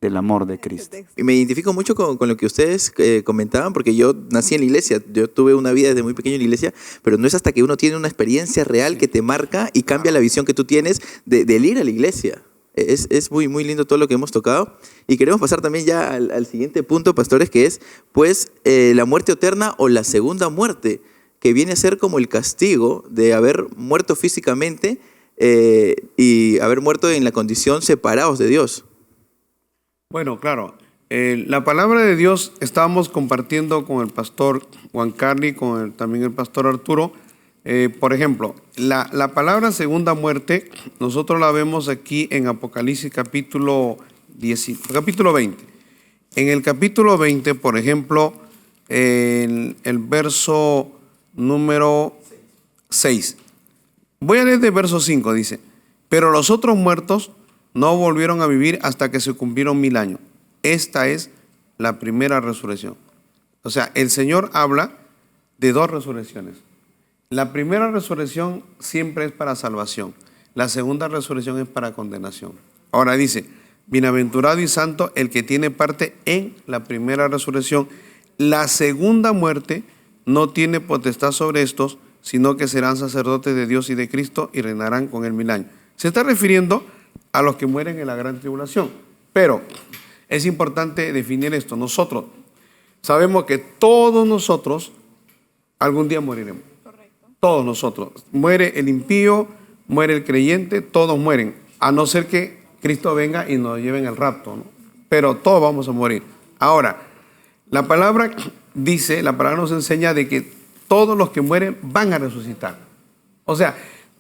del amor de Cristo? Y me identifico mucho con lo que ustedes comentaban, porque yo nací en la iglesia, yo tuve una vida desde muy pequeño en la iglesia, pero no es hasta que uno tiene una experiencia real que te marca y cambia la visión que tú tienes del ir a la iglesia. Es muy, muy lindo todo lo que hemos tocado. Y queremos pasar también ya al siguiente punto, pastores, que es pues la muerte eterna o la segunda muerte, que viene a ser como el castigo de haber muerto físicamente y haber muerto en la condición separados de Dios. Bueno, claro. La palabra de Dios estábamos compartiendo con el pastor Juan Carly, también el pastor Arturo. Por ejemplo, la palabra segunda muerte, nosotros la vemos aquí en Apocalipsis capítulo 20. En el capítulo 20, por ejemplo, el verso número 6. Voy a leer del verso 5, dice, pero los otros muertos no volvieron a vivir hasta que se cumplieron 1000 años. Esta es la primera resurrección. O sea, el Señor habla de dos resurrecciones. La primera resurrección siempre es para salvación. La segunda resurrección es para condenación. Ahora dice, bienaventurado y santo el que tiene parte en la primera resurrección. La segunda muerte no tiene potestad sobre estos, sino que serán sacerdotes de Dios y de Cristo y reinarán con él 1000 años. Se está refiriendo a los que mueren en la gran tribulación. Pero es importante definir esto. Nosotros sabemos que todos nosotros algún día moriremos. Todos nosotros. Muere el impío, muere el creyente, todos mueren. A no ser que Cristo venga y nos lleve en el rapto, ¿no? Pero todos vamos a morir. Ahora, la palabra nos enseña de que todos los que mueren van a resucitar. O sea,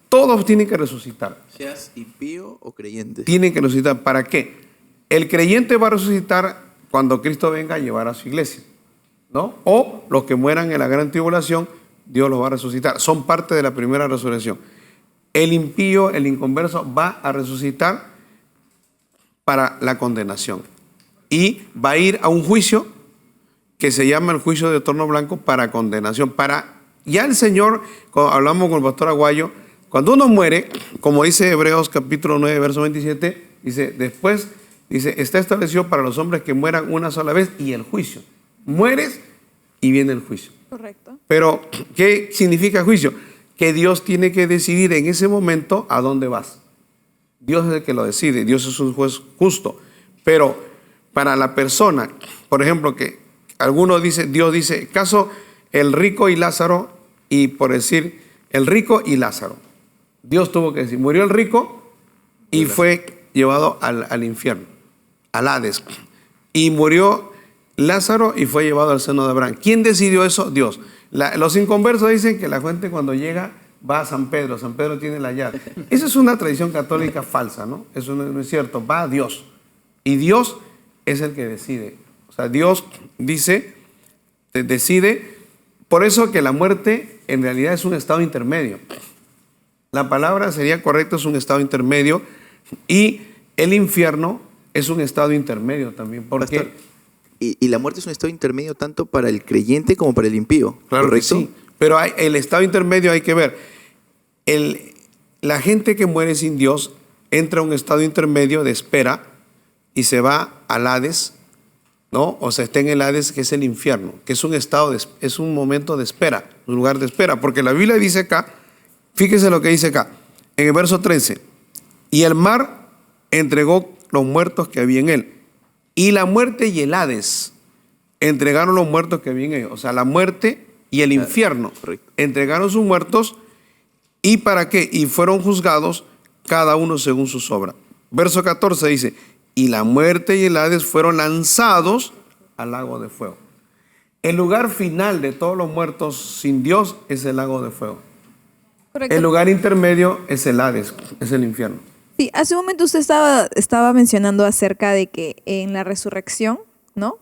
todos tienen que resucitar. Seas impío o creyente. Tienen que resucitar. ¿Para qué? El creyente va a resucitar cuando Cristo venga a llevar a su iglesia, ¿no? O los que mueran en la gran tribulación, Dios los va a resucitar. Son parte de la primera resurrección. El impío, el inconverso, va a resucitar para la condenación. Y va a ir a un juicio que se llama el juicio de trono blanco para condenación. Ya el Señor, cuando hablamos con el pastor Aguayo, cuando uno muere, como dice Hebreos capítulo 9, verso 27, después está establecido para los hombres que mueran una sola vez y el juicio. Mueres y viene el juicio. Correcto. Pero, ¿qué significa juicio? Que Dios tiene que decidir en ese momento a dónde vas. Dios es el que lo decide, Dios es un juez justo. Pero para la persona, por ejemplo, que Dios dice, caso el rico y Lázaro, y por decir, el rico y Lázaro. Dios tuvo que decir, murió el rico y fue llevado al infierno, al Hades. Y murió Lázaro y fue llevado al seno de Abraham. ¿Quién decidió eso? Dios. Los inconversos dicen que la gente cuando llega va a San Pedro tiene la llave. Esa es una tradición católica falsa, ¿no? Eso no es cierto, va a Dios. Y Dios es el que decide. O sea, Dios decide. Por eso que la muerte en realidad es un estado intermedio. La palabra sería correcta, es un estado intermedio. Y el infierno es un estado intermedio también. Porque Pastor, y la muerte es un estado intermedio tanto para el creyente como para el impío. claro que ¿correcto? sí. Pero el estado intermedio hay que ver. La gente que muere sin Dios entra a un estado intermedio de espera y se va al Hades, ¿no? O sea, está en el Hades, que es el infierno, que es es un momento de espera, un lugar de espera. Porque la Biblia dice acá, fíjese lo que dice acá, en el verso 13, y el mar entregó los muertos que había en él, y la muerte y el Hades entregaron los muertos que había en ellos. O sea, la muerte y el infierno correcto. entregaron sus muertos. ¿Y para qué? Y fueron juzgados cada uno según sus obras. Verso 14 dice, y la muerte y el Hades fueron lanzados al lago de fuego. El lugar final de todos los muertos sin Dios es el lago de fuego. Correcto. El lugar intermedio es el Hades, es el infierno. Sí, hace un momento usted estaba mencionando acerca de que en la resurrección, ¿no?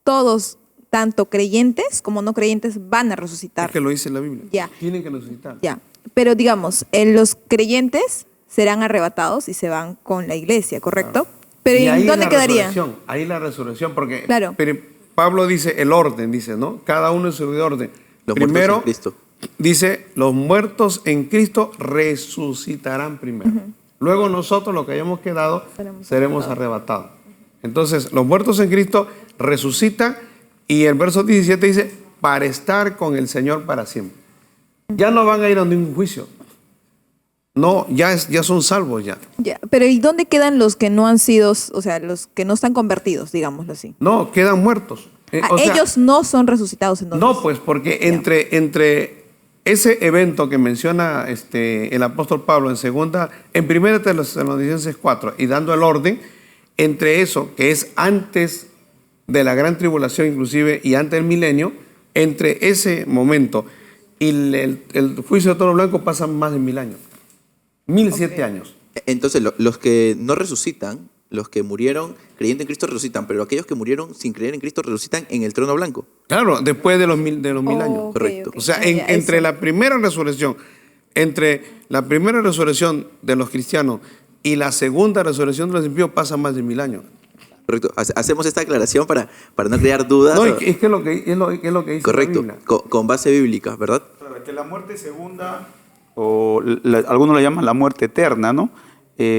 Todos, tanto creyentes como no creyentes, van a resucitar. Es que lo dice la Biblia. Ya. Tienen que resucitar. Ya, pero digamos, los creyentes serán arrebatados y se van con la iglesia, ¿correcto? Pero Y ahí ¿en dónde la quedaría? resurrección, ahí la resurrección, porque Claro. pero Pablo dice el orden, dice, ¿no? Cada uno en su orden. Los Primero, muertos en Cristo. dice, los muertos en Cristo resucitarán primero. Luego nosotros, los que hayamos quedado, seremos arrebatados. Entonces, los muertos en Cristo resucitan y el verso 17 dice, para estar con el Señor para siempre. Ya no van a ir a ningún juicio. No, ya son salvos ya. Ya, pero ¿y dónde quedan los que no han sido, o sea, los que no están convertidos, digámoslo así? No, quedan muertos. O sea, Ellos no son resucitados entonces. no, pues porque entre ese evento que menciona el apóstol Pablo en primera Tesalonicenses 4 y dando el orden, entre eso que es antes de la gran tribulación inclusive y antes del milenio, entre ese momento y el juicio de trono blanco pasan más de 1000 años. 1007 años. Entonces, los que no resucitan, los que murieron creyendo en Cristo resucitan, pero aquellos que murieron sin creer en Cristo resucitan en el trono blanco. Claro, después de los mil años. Ok, Correcto. ok. O sea, Ya, entre eso. la primera resurrección de los cristianos y la segunda resurrección de los impíos pasan más de 1000 años. Correcto. Hacemos esta aclaración para no crear dudas. No, es que es lo que dice Correcto. la Biblia. Con base bíblica, ¿verdad? Que la muerte segunda, o algunos la llaman la muerte eterna, ¿no?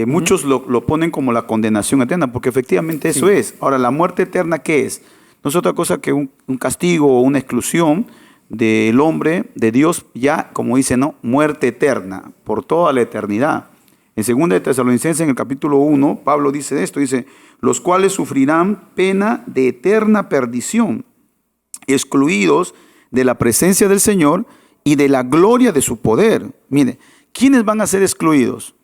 Muchos lo ponen como la condenación eterna, porque efectivamente eso es. Ahora, ¿la muerte eterna qué es? No es otra cosa que un castigo o una exclusión del hombre, de Dios, ya, como dice, ¿no? Muerte eterna, por toda la eternidad. En 2 de Tesalonicenses, en el capítulo 1, Pablo dice esto, dice, los cuales sufrirán pena de eterna perdición, excluidos de la presencia del Señor y de la gloria de su poder. Mire, ¿quiénes van a ser excluidos?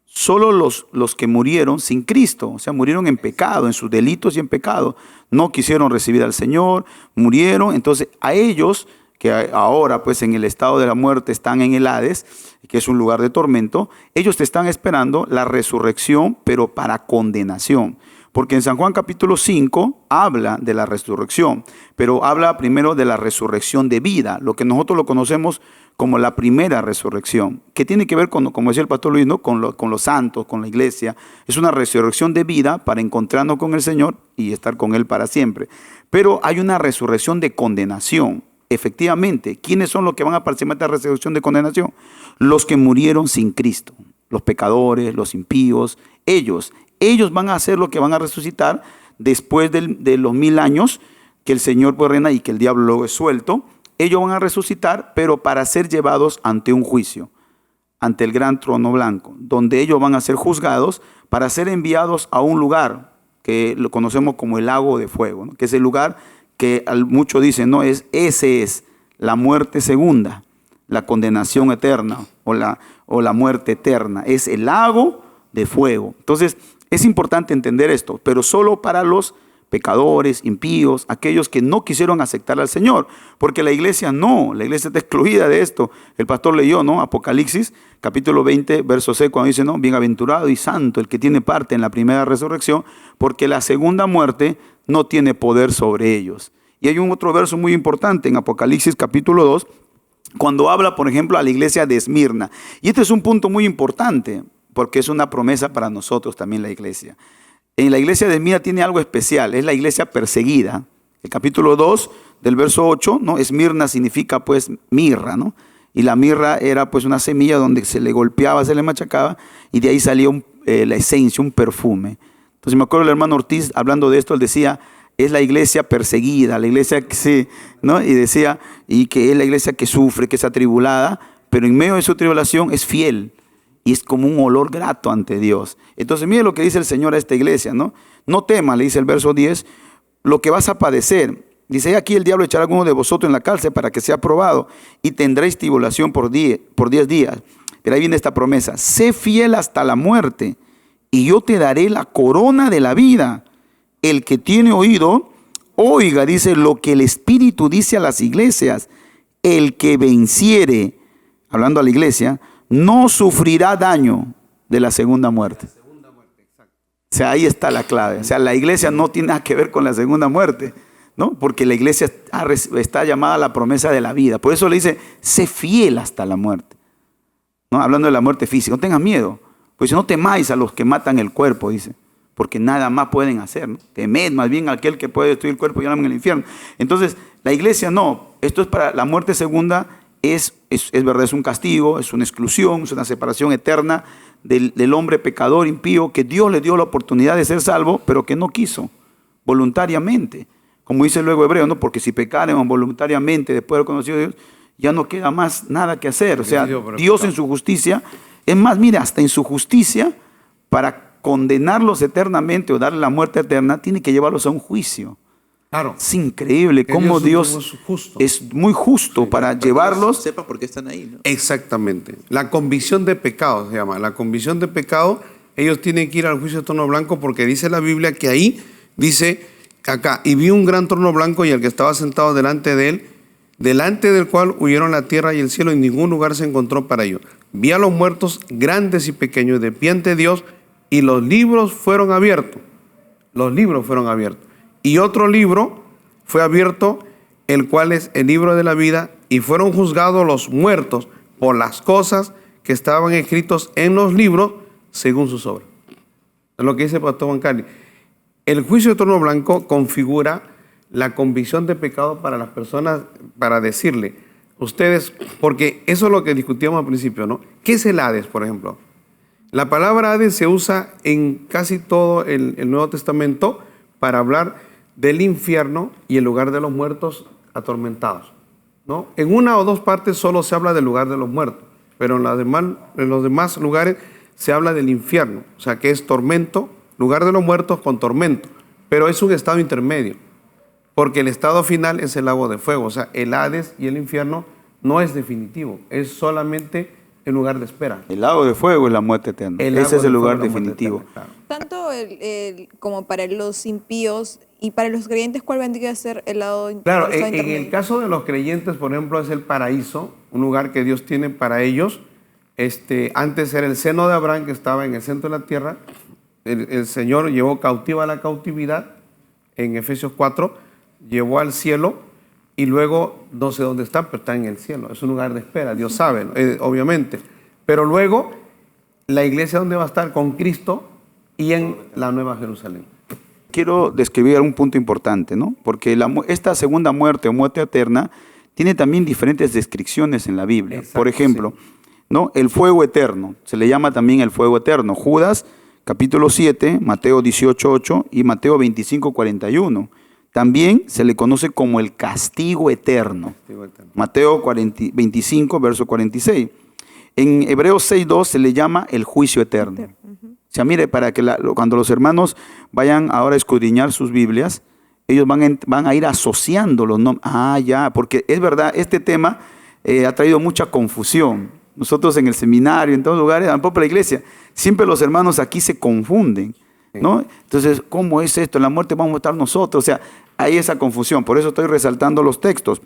Solo los que murieron sin Cristo, o sea, murieron en pecado, en sus delitos y en pecado. No quisieron recibir al Señor, murieron. Entonces, a ellos, que ahora pues en el estado de la muerte están en el Hades, que es un lugar de tormento, ellos te están esperando la resurrección, pero para condenación. Porque en San Juan capítulo 5 habla de la resurrección, pero habla primero de la resurrección de vida, lo que nosotros lo conocemos como la primera resurrección, que tiene que ver con, como decía el pastor Luis, ¿no? con los santos, con la iglesia. Es una resurrección de vida para encontrarnos con el Señor y estar con Él para siempre. Pero hay una resurrección de condenación. Efectivamente, ¿quiénes son los que van a participar de esta resurrección de condenación? Los que murieron sin Cristo, los pecadores, los impíos, ellos van a hacer lo que van a resucitar después de los 1000 años que el Señor pues reina y que el diablo luego es suelto. Ellos van a resucitar, pero para ser llevados ante un juicio, ante el gran trono blanco, donde ellos van a ser juzgados para ser enviados a un lugar que lo conocemos como el lago de fuego, ¿no? Que es el lugar que muchos dicen, no, ese es la muerte segunda, la condenación eterna o la muerte eterna, es el lago de fuego. Entonces, es importante entender esto, pero solo para los pecadores, impíos, aquellos que no quisieron aceptar al Señor, porque la iglesia no, la iglesia está excluida de esto. El pastor leyó, ¿no? Apocalipsis, capítulo 20, verso 6, cuando dice, ¿no? Bienaventurado y santo el que tiene parte en la primera resurrección, porque la segunda muerte no tiene poder sobre ellos. Y hay un otro verso muy importante en Apocalipsis, capítulo 2, cuando habla, por ejemplo, a la iglesia de Esmirna. Y este es un punto muy importante, porque es una promesa para nosotros también la iglesia. En la iglesia de Esmirna tiene algo especial, es la iglesia perseguida. El capítulo 2 del verso 8, ¿no? Esmirna significa pues mirra, ¿no? Y la mirra era pues una semilla donde se le golpeaba, se le machacaba y de ahí salía la esencia, un perfume. Entonces me acuerdo el hermano Ortiz hablando de esto, él decía, es la iglesia perseguida, la iglesia que sí, ¿no? Y decía, y que es la iglesia que sufre, que es atribulada, pero en medio de su tribulación es fiel. Y es como un olor grato ante Dios. Entonces, mire lo que dice el Señor a esta iglesia, ¿no? No temas, le dice el verso 10, lo que vas a padecer. Dice, aquí el diablo echará a alguno de vosotros en la cárcel para que sea probado y tendréis tribulación por 10 días. Pero ahí viene esta promesa, sé fiel hasta la muerte y yo te daré la corona de la vida. El que tiene oído, oiga, dice lo que el Espíritu dice a las iglesias. El que venciere, hablando a la iglesia, no sufrirá daño de la segunda muerte. O sea, ahí está la clave. O sea, la iglesia no tiene nada que ver con la segunda muerte, ¿no? Porque la iglesia está llamada a la promesa de la vida. Por eso le dice, sé fiel hasta la muerte, ¿no? Hablando de la muerte física, no tengas miedo. Pues no temáis a los que matan el cuerpo, dice, porque nada más pueden hacer, ¿no? Temed más bien a aquel que puede destruir el cuerpo y alma en el infierno. Entonces, la iglesia no. Esto es para la muerte segunda. Es verdad, es un castigo, es una exclusión, es una separación eterna del hombre pecador, impío, que Dios le dio la oportunidad de ser salvo, pero que no quiso, voluntariamente. Como dice luego Hebreo, ¿no? Porque si pecáramos voluntariamente después de haber conocido a Dios, ya no queda más nada que hacer. O sea, Dios en su justicia, es más, mira, hasta en su justicia, para condenarlos eternamente o darle la muerte eterna, tiene que llevarlos a un juicio. Claro. Es increíble cómo Dios es muy justo para llevarlos. Sepa por qué están ahí, ¿no? Exactamente. La convicción de pecado se llama. La convicción de pecado, ellos tienen que ir al juicio de trono blanco porque dice la Biblia que ahí, dice acá, y vi un gran trono blanco y el que estaba sentado delante de él, delante del cual huyeron la tierra y el cielo y ningún lugar se encontró para ellos. Vi a los muertos grandes y pequeños de pie ante Dios y los libros fueron abiertos. Los libros fueron abiertos. Y otro libro fue abierto, el cual es el libro de la vida, y fueron juzgados los muertos por las cosas que estaban escritos en los libros según sus obras. Es lo que dice el pastor Juan Carlos. El juicio de trono blanco configura la convicción de pecado para las personas, para decirle, ustedes, porque eso es lo que discutíamos al principio, ¿no? ¿Qué es el Hades, por ejemplo? La palabra Hades se usa en casi todo el Nuevo Testamento para hablar del infierno y el lugar de los muertos atormentados, ¿no? En una o dos partes solo se habla del lugar de los muertos, pero en los demás lugares se habla del infierno, o sea que es tormento, lugar de los muertos con tormento, pero es un estado intermedio, porque el estado final es el lago de fuego, o sea, el Hades y el infierno no es definitivo, es solamente el lugar de espera. El lago de fuego es la muerte eterna. Ese es el lugar definitivo. Eterna, claro. Tanto como para los impíos y para los creyentes, ¿cuál vendría a ser el lado Claro, intermedio? en el caso de los creyentes, por ejemplo, es el paraíso, un lugar que Dios tiene para ellos. Antes era el seno de Abraham, que estaba en el centro de la tierra. El Señor llevó cautiva la cautividad, en Efesios 4, llevó al cielo y luego no sé dónde está, pero está en el cielo. Es un lugar de espera, Dios sabe, ¿no? Obviamente. Pero luego, la iglesia, ¿dónde va a estar? Con Cristo y en la Nueva Jerusalén. Quiero describir un punto importante, ¿no? Porque esta segunda muerte o muerte eterna tiene también diferentes descripciones en la Biblia. Exacto, por ejemplo, sí. ¿no? El fuego eterno, se le llama también el fuego eterno. Judas, capítulo 7, Mateo 18:8 y Mateo 25:41. También se le conoce como el castigo eterno. Mateo 25, verso 46. En Hebreos 6:2 se le llama el juicio eterno. O sea, mire, para que cuando los hermanos vayan ahora a escudriñar sus Biblias, ellos van a ir asociando los nombres. Ah, ya, porque es verdad, este tema ha traído mucha confusión. Nosotros en el seminario, en todos lugares, tampoco para la iglesia, siempre los hermanos aquí se confunden, ¿no? Entonces, ¿cómo es esto? En la muerte vamos a estar nosotros. O sea, hay esa confusión. Por eso estoy resaltando los textos.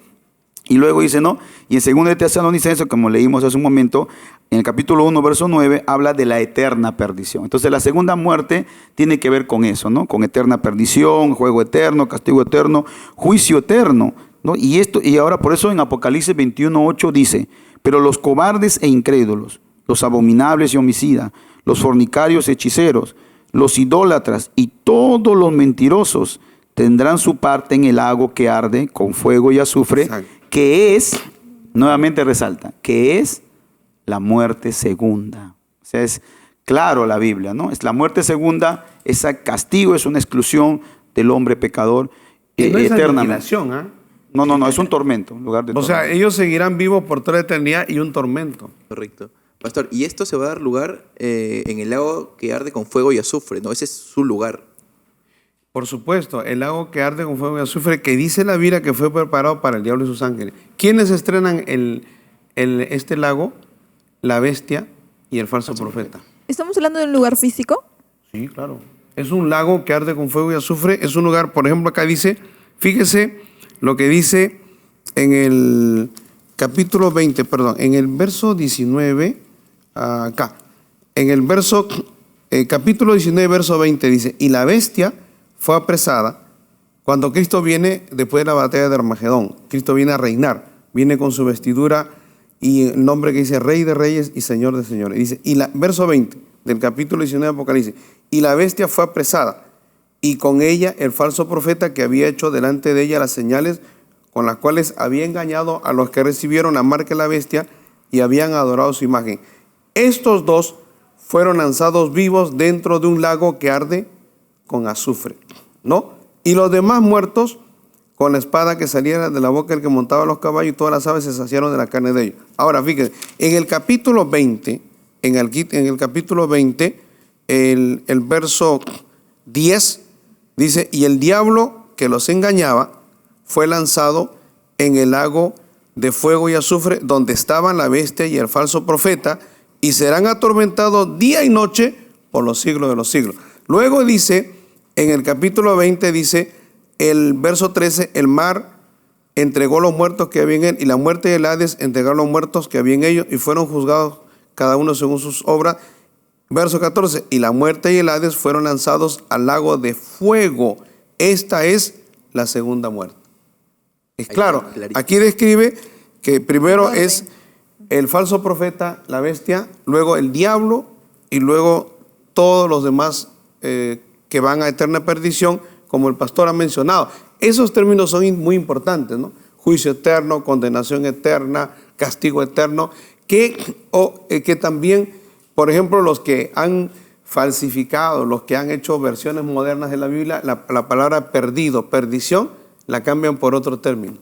Y luego dice, ¿no? Y en 2 de Tesalonicenses, como leímos hace un momento, en el capítulo 1, verso 9, habla de la eterna perdición. Entonces, la segunda muerte tiene que ver con eso, ¿no? Con eterna perdición, juego eterno, castigo eterno, juicio eterno, ¿no? Y ahora por eso en Apocalipsis 21:8 dice, pero los cobardes e incrédulos, los abominables y homicidas, los fornicarios y hechiceros, los idólatras y todos los mentirosos tendrán su parte en el lago que arde con fuego y azufre. Exacto. Que es, nuevamente resalta, que es la muerte segunda. O sea, es claro la Biblia, ¿no? Es la muerte segunda, ese castigo es una exclusión del hombre pecador no es eternamente. ¿eh? No, es un tormento. En lugar de tormento. Sea, ellos seguirán vivos por toda la eternidad y un tormento. Correcto. Pastor, y esto se va a dar lugar en el lago que arde con fuego y azufre, ¿no? Ese es su lugar. Por supuesto, el lago que arde con fuego y azufre, que dice la Biblia que fue preparado para el diablo y sus ángeles. ¿Quiénes estrenan este lago? La bestia y el falso profeta. ¿Estamos hablando de un lugar físico? Sí, claro. Es un lago que arde con fuego y azufre. Es un lugar, por ejemplo, acá dice, fíjese lo que dice en el capítulo 20, en el verso 19, acá. En el capítulo 19, verso 20 dice, y la bestia fue apresada cuando Cristo viene después de la batalla de Armagedón. Cristo viene a reinar, viene con su vestidura y el nombre que dice Rey de Reyes y Señor de Señores. Dice, verso 20 del capítulo 19 de Apocalipsis, y la bestia fue apresada, y con ella el falso profeta que había hecho delante de ella las señales con las cuales había engañado a los que recibieron la marca de la bestia y habían adorado su imagen. Estos dos fueron lanzados vivos dentro de un lago que arde con azufre, ¿no? Y los demás muertos con la espada que saliera de la boca del que montaba los caballos y todas las aves se saciaron de la carne de ellos. Ahora, fíjense, en el capítulo 20, el verso 10 dice, y el diablo que los engañaba fue lanzado en el lago de fuego y azufre donde estaban la bestia y el falso profeta y serán atormentados día y noche por los siglos de los siglos. Luego dice, en el capítulo 20 dice, el verso 13, el mar entregó los muertos que había en él y la muerte y el Hades entregaron los muertos que había en ellos y fueron juzgados cada uno según sus obras. Verso 14, y la muerte y el Hades fueron lanzados al lago de fuego. Esta es la segunda muerte. Es claro, aquí describe que primero es el falso profeta, la bestia, luego el diablo y luego todos los demás que van a eterna perdición, como el pastor ha mencionado. Esos términos son muy importantes, ¿no? Juicio eterno, condenación eterna, castigo eterno, que también, por ejemplo, los que han falsificado, los que han hecho versiones modernas de la Biblia, la palabra perdido, perdición, la cambian por otro término.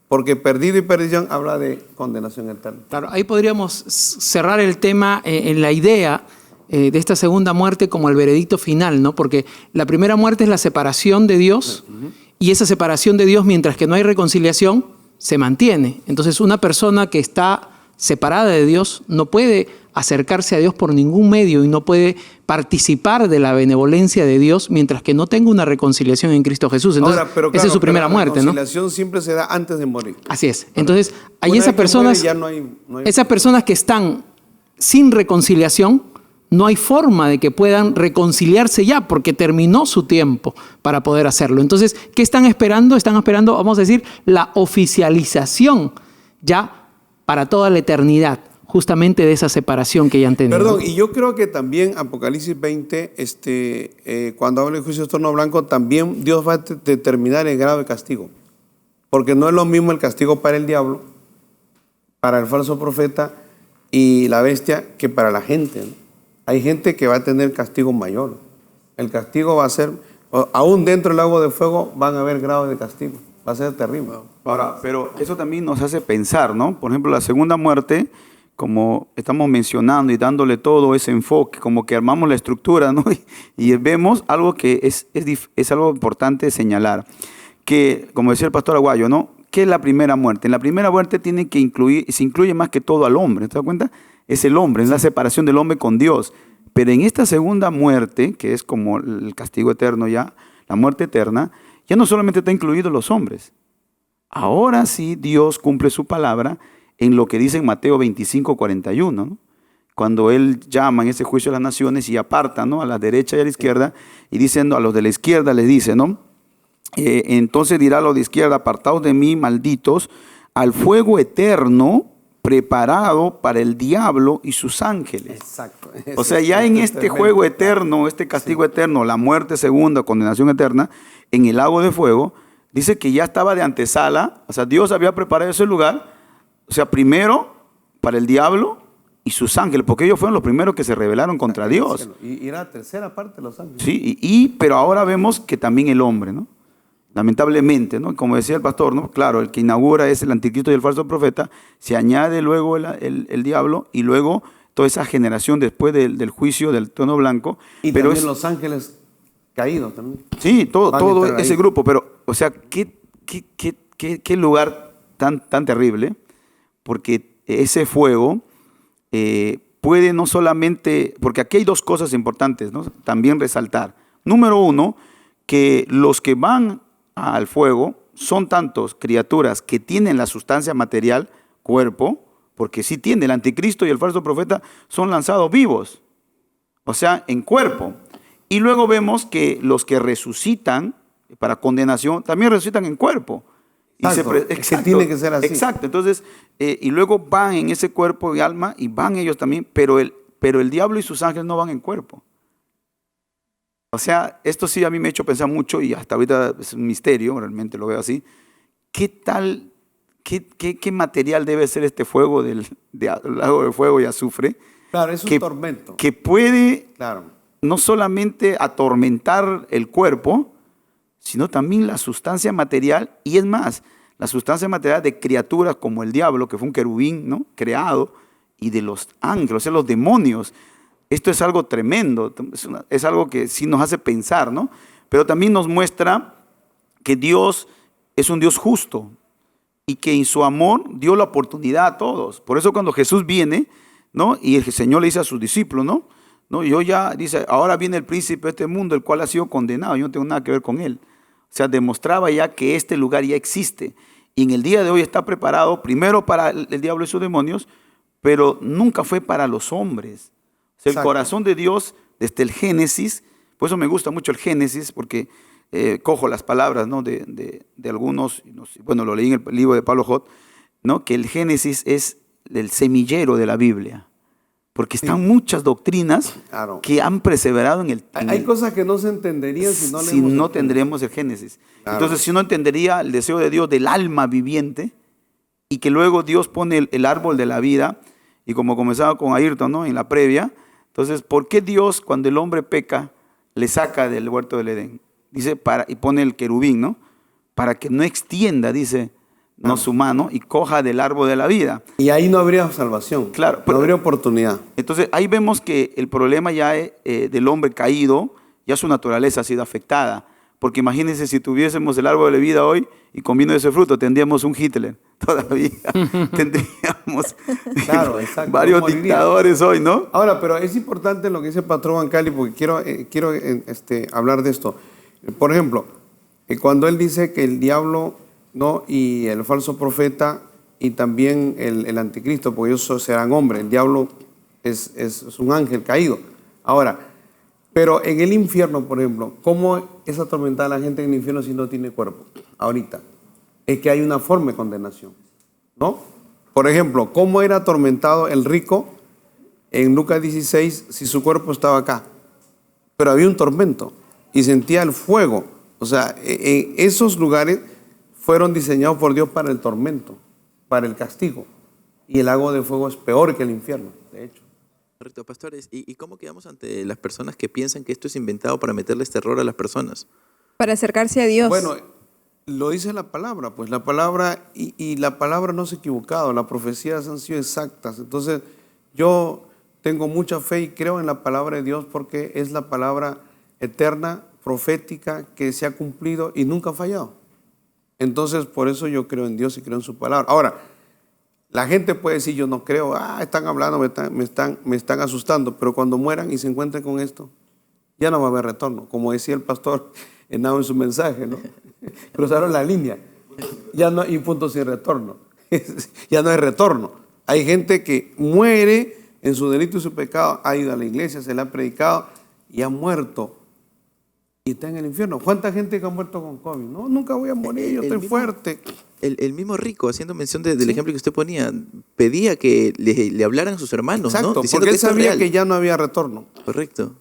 Porque perdido y perdición habla de condenación eterna. Claro, ahí podríamos cerrar el tema en la idea de esta segunda muerte como el veredicto final, ¿no? Porque la primera muerte es la separación de Dios y esa separación de Dios, mientras que no hay reconciliación, se mantiene. Entonces, una persona que está separada de Dios no puede acercarse a Dios por ningún medio y no puede participar de la benevolencia de Dios mientras que no tenga una reconciliación en Cristo Jesús. Entonces, ahora, claro, esa es su primera muerte, ¿no? La reconciliación siempre se da antes de morir. Así es. Entonces, hay esas personas, esas personas que están sin reconciliación, no hay forma de que puedan reconciliarse ya, porque terminó su tiempo para poder hacerlo. Entonces, ¿qué están esperando? Están esperando, vamos a decir, la oficialización ya para toda la eternidad, justamente de esa separación que ya han tenido. Perdón, y yo creo que también Apocalipsis 20, cuando habla de juicio de trono blanco, también Dios va a determinar el grado de castigo. Porque no es lo mismo el castigo para el diablo, para el falso profeta y la bestia, que para la gente, ¿no? Hay gente que va a tener castigo mayor. El castigo va a ser, aún dentro del lago de fuego van a haber grados de castigo. Va a ser terrible. Ahora, pero eso también nos hace pensar, ¿no? Por ejemplo, la segunda muerte, como estamos mencionando y dándole todo ese enfoque, como que armamos la estructura, ¿no? Y vemos algo que es algo importante señalar, que, como decía el pastor Aguayo, ¿no? ¿Qué es la primera muerte? En la primera muerte se incluye más que todo al hombre, ¿te das cuenta? Es el hombre, es la separación del hombre con Dios. Pero en esta segunda muerte, que es como el castigo eterno ya, la muerte eterna, ya no solamente está incluido los hombres. Ahora sí Dios cumple su palabra en lo que dice en Mateo 25, 41, ¿no? Cuando Él llama en ese juicio a las naciones y aparta, ¿no? A la derecha y a la izquierda, y diciendo a los de la izquierda les dice, ¿no? Entonces dirá a los de izquierda: apartaos de mí, malditos, al fuego eterno preparado para el diablo y sus ángeles. Exacto. O sea, ya en este juego eterno, este castigo eterno, la muerte segunda, condenación eterna, en el lago de fuego, dice que ya estaba de antesala, o sea, Dios había preparado ese lugar, o sea, primero para el diablo y sus ángeles, porque ellos fueron los primeros que se rebelaron contra Dios. Y era la tercera parte de los ángeles. Sí, pero ahora vemos que también el hombre, ¿no? Lamentablemente, ¿no? Como decía el pastor, ¿no? Claro, el que inaugura es el anticristo y el falso profeta, se añade luego el diablo y luego toda esa generación después del juicio del trono blanco. Y pero también los ángeles caídos también. Sí, todo ese ahí. grupo, pero, o sea, qué lugar tan terrible, porque ese fuego puede no solamente, porque aquí hay dos cosas importantes, ¿no? También resaltar. Número uno, que los que van al fuego son tantos criaturas que tienen la sustancia material, cuerpo, porque sí tiene, el anticristo y el falso profeta son lanzados vivos, o sea, en cuerpo. Y luego vemos que los que resucitan para condenación también resucitan en cuerpo. Exacto, tiene que ser así. Exacto, entonces, y luego van en ese cuerpo y alma, y van ellos también, pero el diablo y sus ángeles no van en cuerpo. O sea, esto sí a mí me ha hecho pensar mucho y hasta ahorita es un misterio, realmente lo veo así. ¿Qué tal, qué material debe ser este fuego del lago de fuego y azufre? Claro, es un tormento. Que puede Claro. no solamente atormentar el cuerpo, sino también la sustancia material, y es más, la sustancia material de criaturas como el diablo, que fue un querubín, ¿no? Creado, y de los ángeles, o sea, los demonios. Esto es algo tremendo, es algo que sí nos hace pensar, ¿no? Pero también nos muestra que Dios es un Dios justo y que en su amor dio la oportunidad a todos. Por eso cuando Jesús viene, ¿no? Y el Señor le dice a sus discípulos, ¿no? Yo ya, dice, ahora viene el príncipe de este mundo, el cual ha sido condenado, yo no tengo nada que ver con él. O sea, demostraba ya que este lugar ya existe. Y en el día de hoy está preparado primero para el diablo y sus demonios, pero nunca fue para los hombres. O sea, el corazón de Dios, desde el Génesis, por eso me gusta mucho el Génesis, porque cojo las palabras, ¿no? de algunos, bueno, lo leí en el libro de Pablo Hot, ¿no? Que el Génesis es el semillero de la Biblia. Porque están muchas doctrinas que han perseverado en el... Hay cosas que no se entenderían si no tendríamos el Génesis. Claro. Entonces, si uno entendería el deseo de Dios del alma viviente y que luego Dios pone el árbol de la vida, y como comenzaba con Ayrton, ¿no? En la previa, entonces, ¿por qué Dios cuando el hombre peca le saca del huerto del Edén? Dice, y pone el querubín, ¿no? Para que no extienda, dice, no su mano y coja del árbol de la vida. Y ahí no habría salvación. Claro. No habría oportunidad. Entonces ahí vemos que el problema ya del hombre caído, ya su naturaleza ha sido afectada. Porque imagínense si tuviésemos el árbol de la vida hoy y comiendo ese fruto, tendríamos un Hitler todavía. Tendríamos varios dictadores hoy, ¿no? Ahora, pero es importante lo que dice el pastor Juan Carlos, porque quiero hablar de esto. Por ejemplo, cuando él dice que el diablo, ¿no? Y el falso profeta y también el anticristo, porque ellos serán hombres. El diablo es un ángel caído. Ahora, pero en el infierno, por ejemplo, ¿cómo es atormentada la gente en el infierno si no tiene cuerpo? Ahorita, es que hay una forma de condenación, ¿no? Por ejemplo, ¿cómo era atormentado el rico en Lucas 16 si su cuerpo estaba acá? Pero había un tormento y sentía el fuego. O sea, esos lugares fueron diseñados por Dios para el tormento, para el castigo. Y el lago de fuego es peor que el infierno, de hecho. Correcto, pastores. ¿Y cómo quedamos ante las personas que piensan que esto es inventado para meterles terror a las personas? Para acercarse a Dios. Bueno, lo dice la palabra, pues la palabra, y la palabra no se ha equivocado, las profecías han sido exactas. Entonces, yo tengo mucha fe y creo en la palabra de Dios porque es la palabra eterna, profética, que se ha cumplido y nunca ha fallado. Entonces, por eso yo creo en Dios y creo en su palabra. Ahora, la gente puede decir, yo no creo, están hablando, me están asustando, pero cuando mueran y se encuentren con esto, ya no va a haber retorno. Como decía el pastor Henao en su mensaje, ¿no? Cruzaron la línea, ya no hay un punto sin retorno, ya no hay retorno. Hay gente que muere en su delito y su pecado, ha ido a la iglesia, se le ha predicado y ha muerto. Y está en el infierno. ¿Cuánta gente que ha muerto con COVID? No, nunca voy a morir, yo estoy fuerte. El mismo rico, haciendo mención del ejemplo que usted ponía, pedía que le hablaran a sus hermanos, Exacto, ¿no? Diciendo porque él esto es sabía real. que ya no había retorno. Correcto.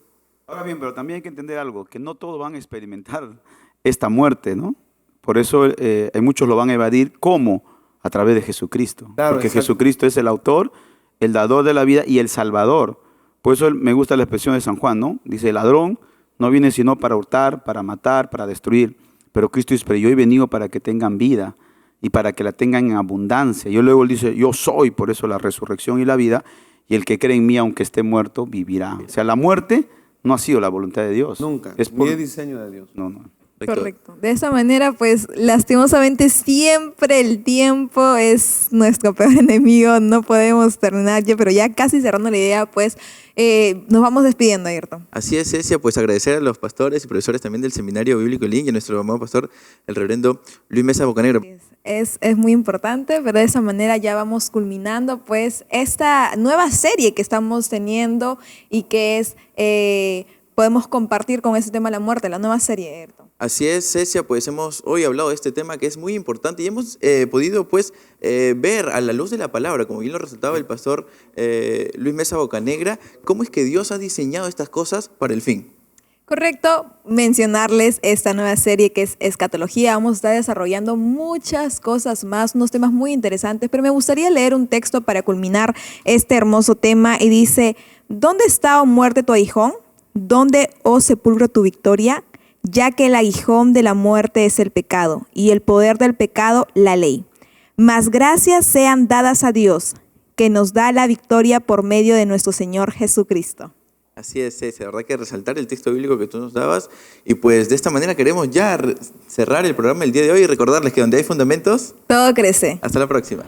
Ahora bien, pero también hay que entender algo, que no todos van a experimentar esta muerte, ¿no? Por eso hay muchos lo van a evadir. ¿Cómo? A través de Jesucristo. Claro, porque exacto. Jesucristo es el autor, el dador de la vida y el salvador. Por eso me gusta la expresión de San Juan, ¿no? Dice, el ladrón no viene sino para hurtar, para matar, para destruir. Pero Cristo dice, pero yo he venido para que tengan vida y para que la tengan en abundancia. Y luego él dice, yo soy, por eso la resurrección y la vida, y el que cree en mí, aunque esté muerto, vivirá. O sea, la muerte no ha sido la voluntad de Dios. Nunca, Es ni el diseño de Dios. No, no. Correcto. De esa manera, pues, lastimosamente siempre el tiempo es nuestro peor enemigo. No podemos terminar ya, pero ya casi cerrando la idea, pues, nos vamos despidiendo, Ayrton. Así es, Cecia, pues agradecer a los pastores y profesores también del Seminario Bíblico Link y a nuestro amado pastor, el reverendo Luis Mesa Bocanegra. Es muy importante, pero de esa manera ya vamos culminando, pues, esta nueva serie que estamos teniendo y que es, podemos compartir con ese tema de la muerte, la nueva serie, Ayrton. Así es, Cecia, pues hemos hoy hablado de este tema que es muy importante y hemos podido pues ver a la luz de la palabra, como bien lo resaltaba el pastor Luis Mesa Bocanegra, cómo es que Dios ha diseñado estas cosas para el fin. Correcto, mencionarles esta nueva serie que es Escatología. Vamos a estar desarrollando muchas cosas más, unos temas muy interesantes, pero me gustaría leer un texto para culminar este hermoso tema y dice, ¿dónde está, oh muerte, tu aguijón? ¿Dónde, oh sepulcro, tu victoria? Ya que el aguijón de la muerte es el pecado, y el poder del pecado, la ley. Mas gracias sean dadas a Dios, que nos da la victoria por medio de nuestro Señor Jesucristo. Así es, Cecia, la verdad que resaltar el texto bíblico que tú nos dabas y pues de esta manera queremos ya cerrar el programa el día de hoy y recordarles que donde hay fundamentos, Todo crece. hasta la próxima.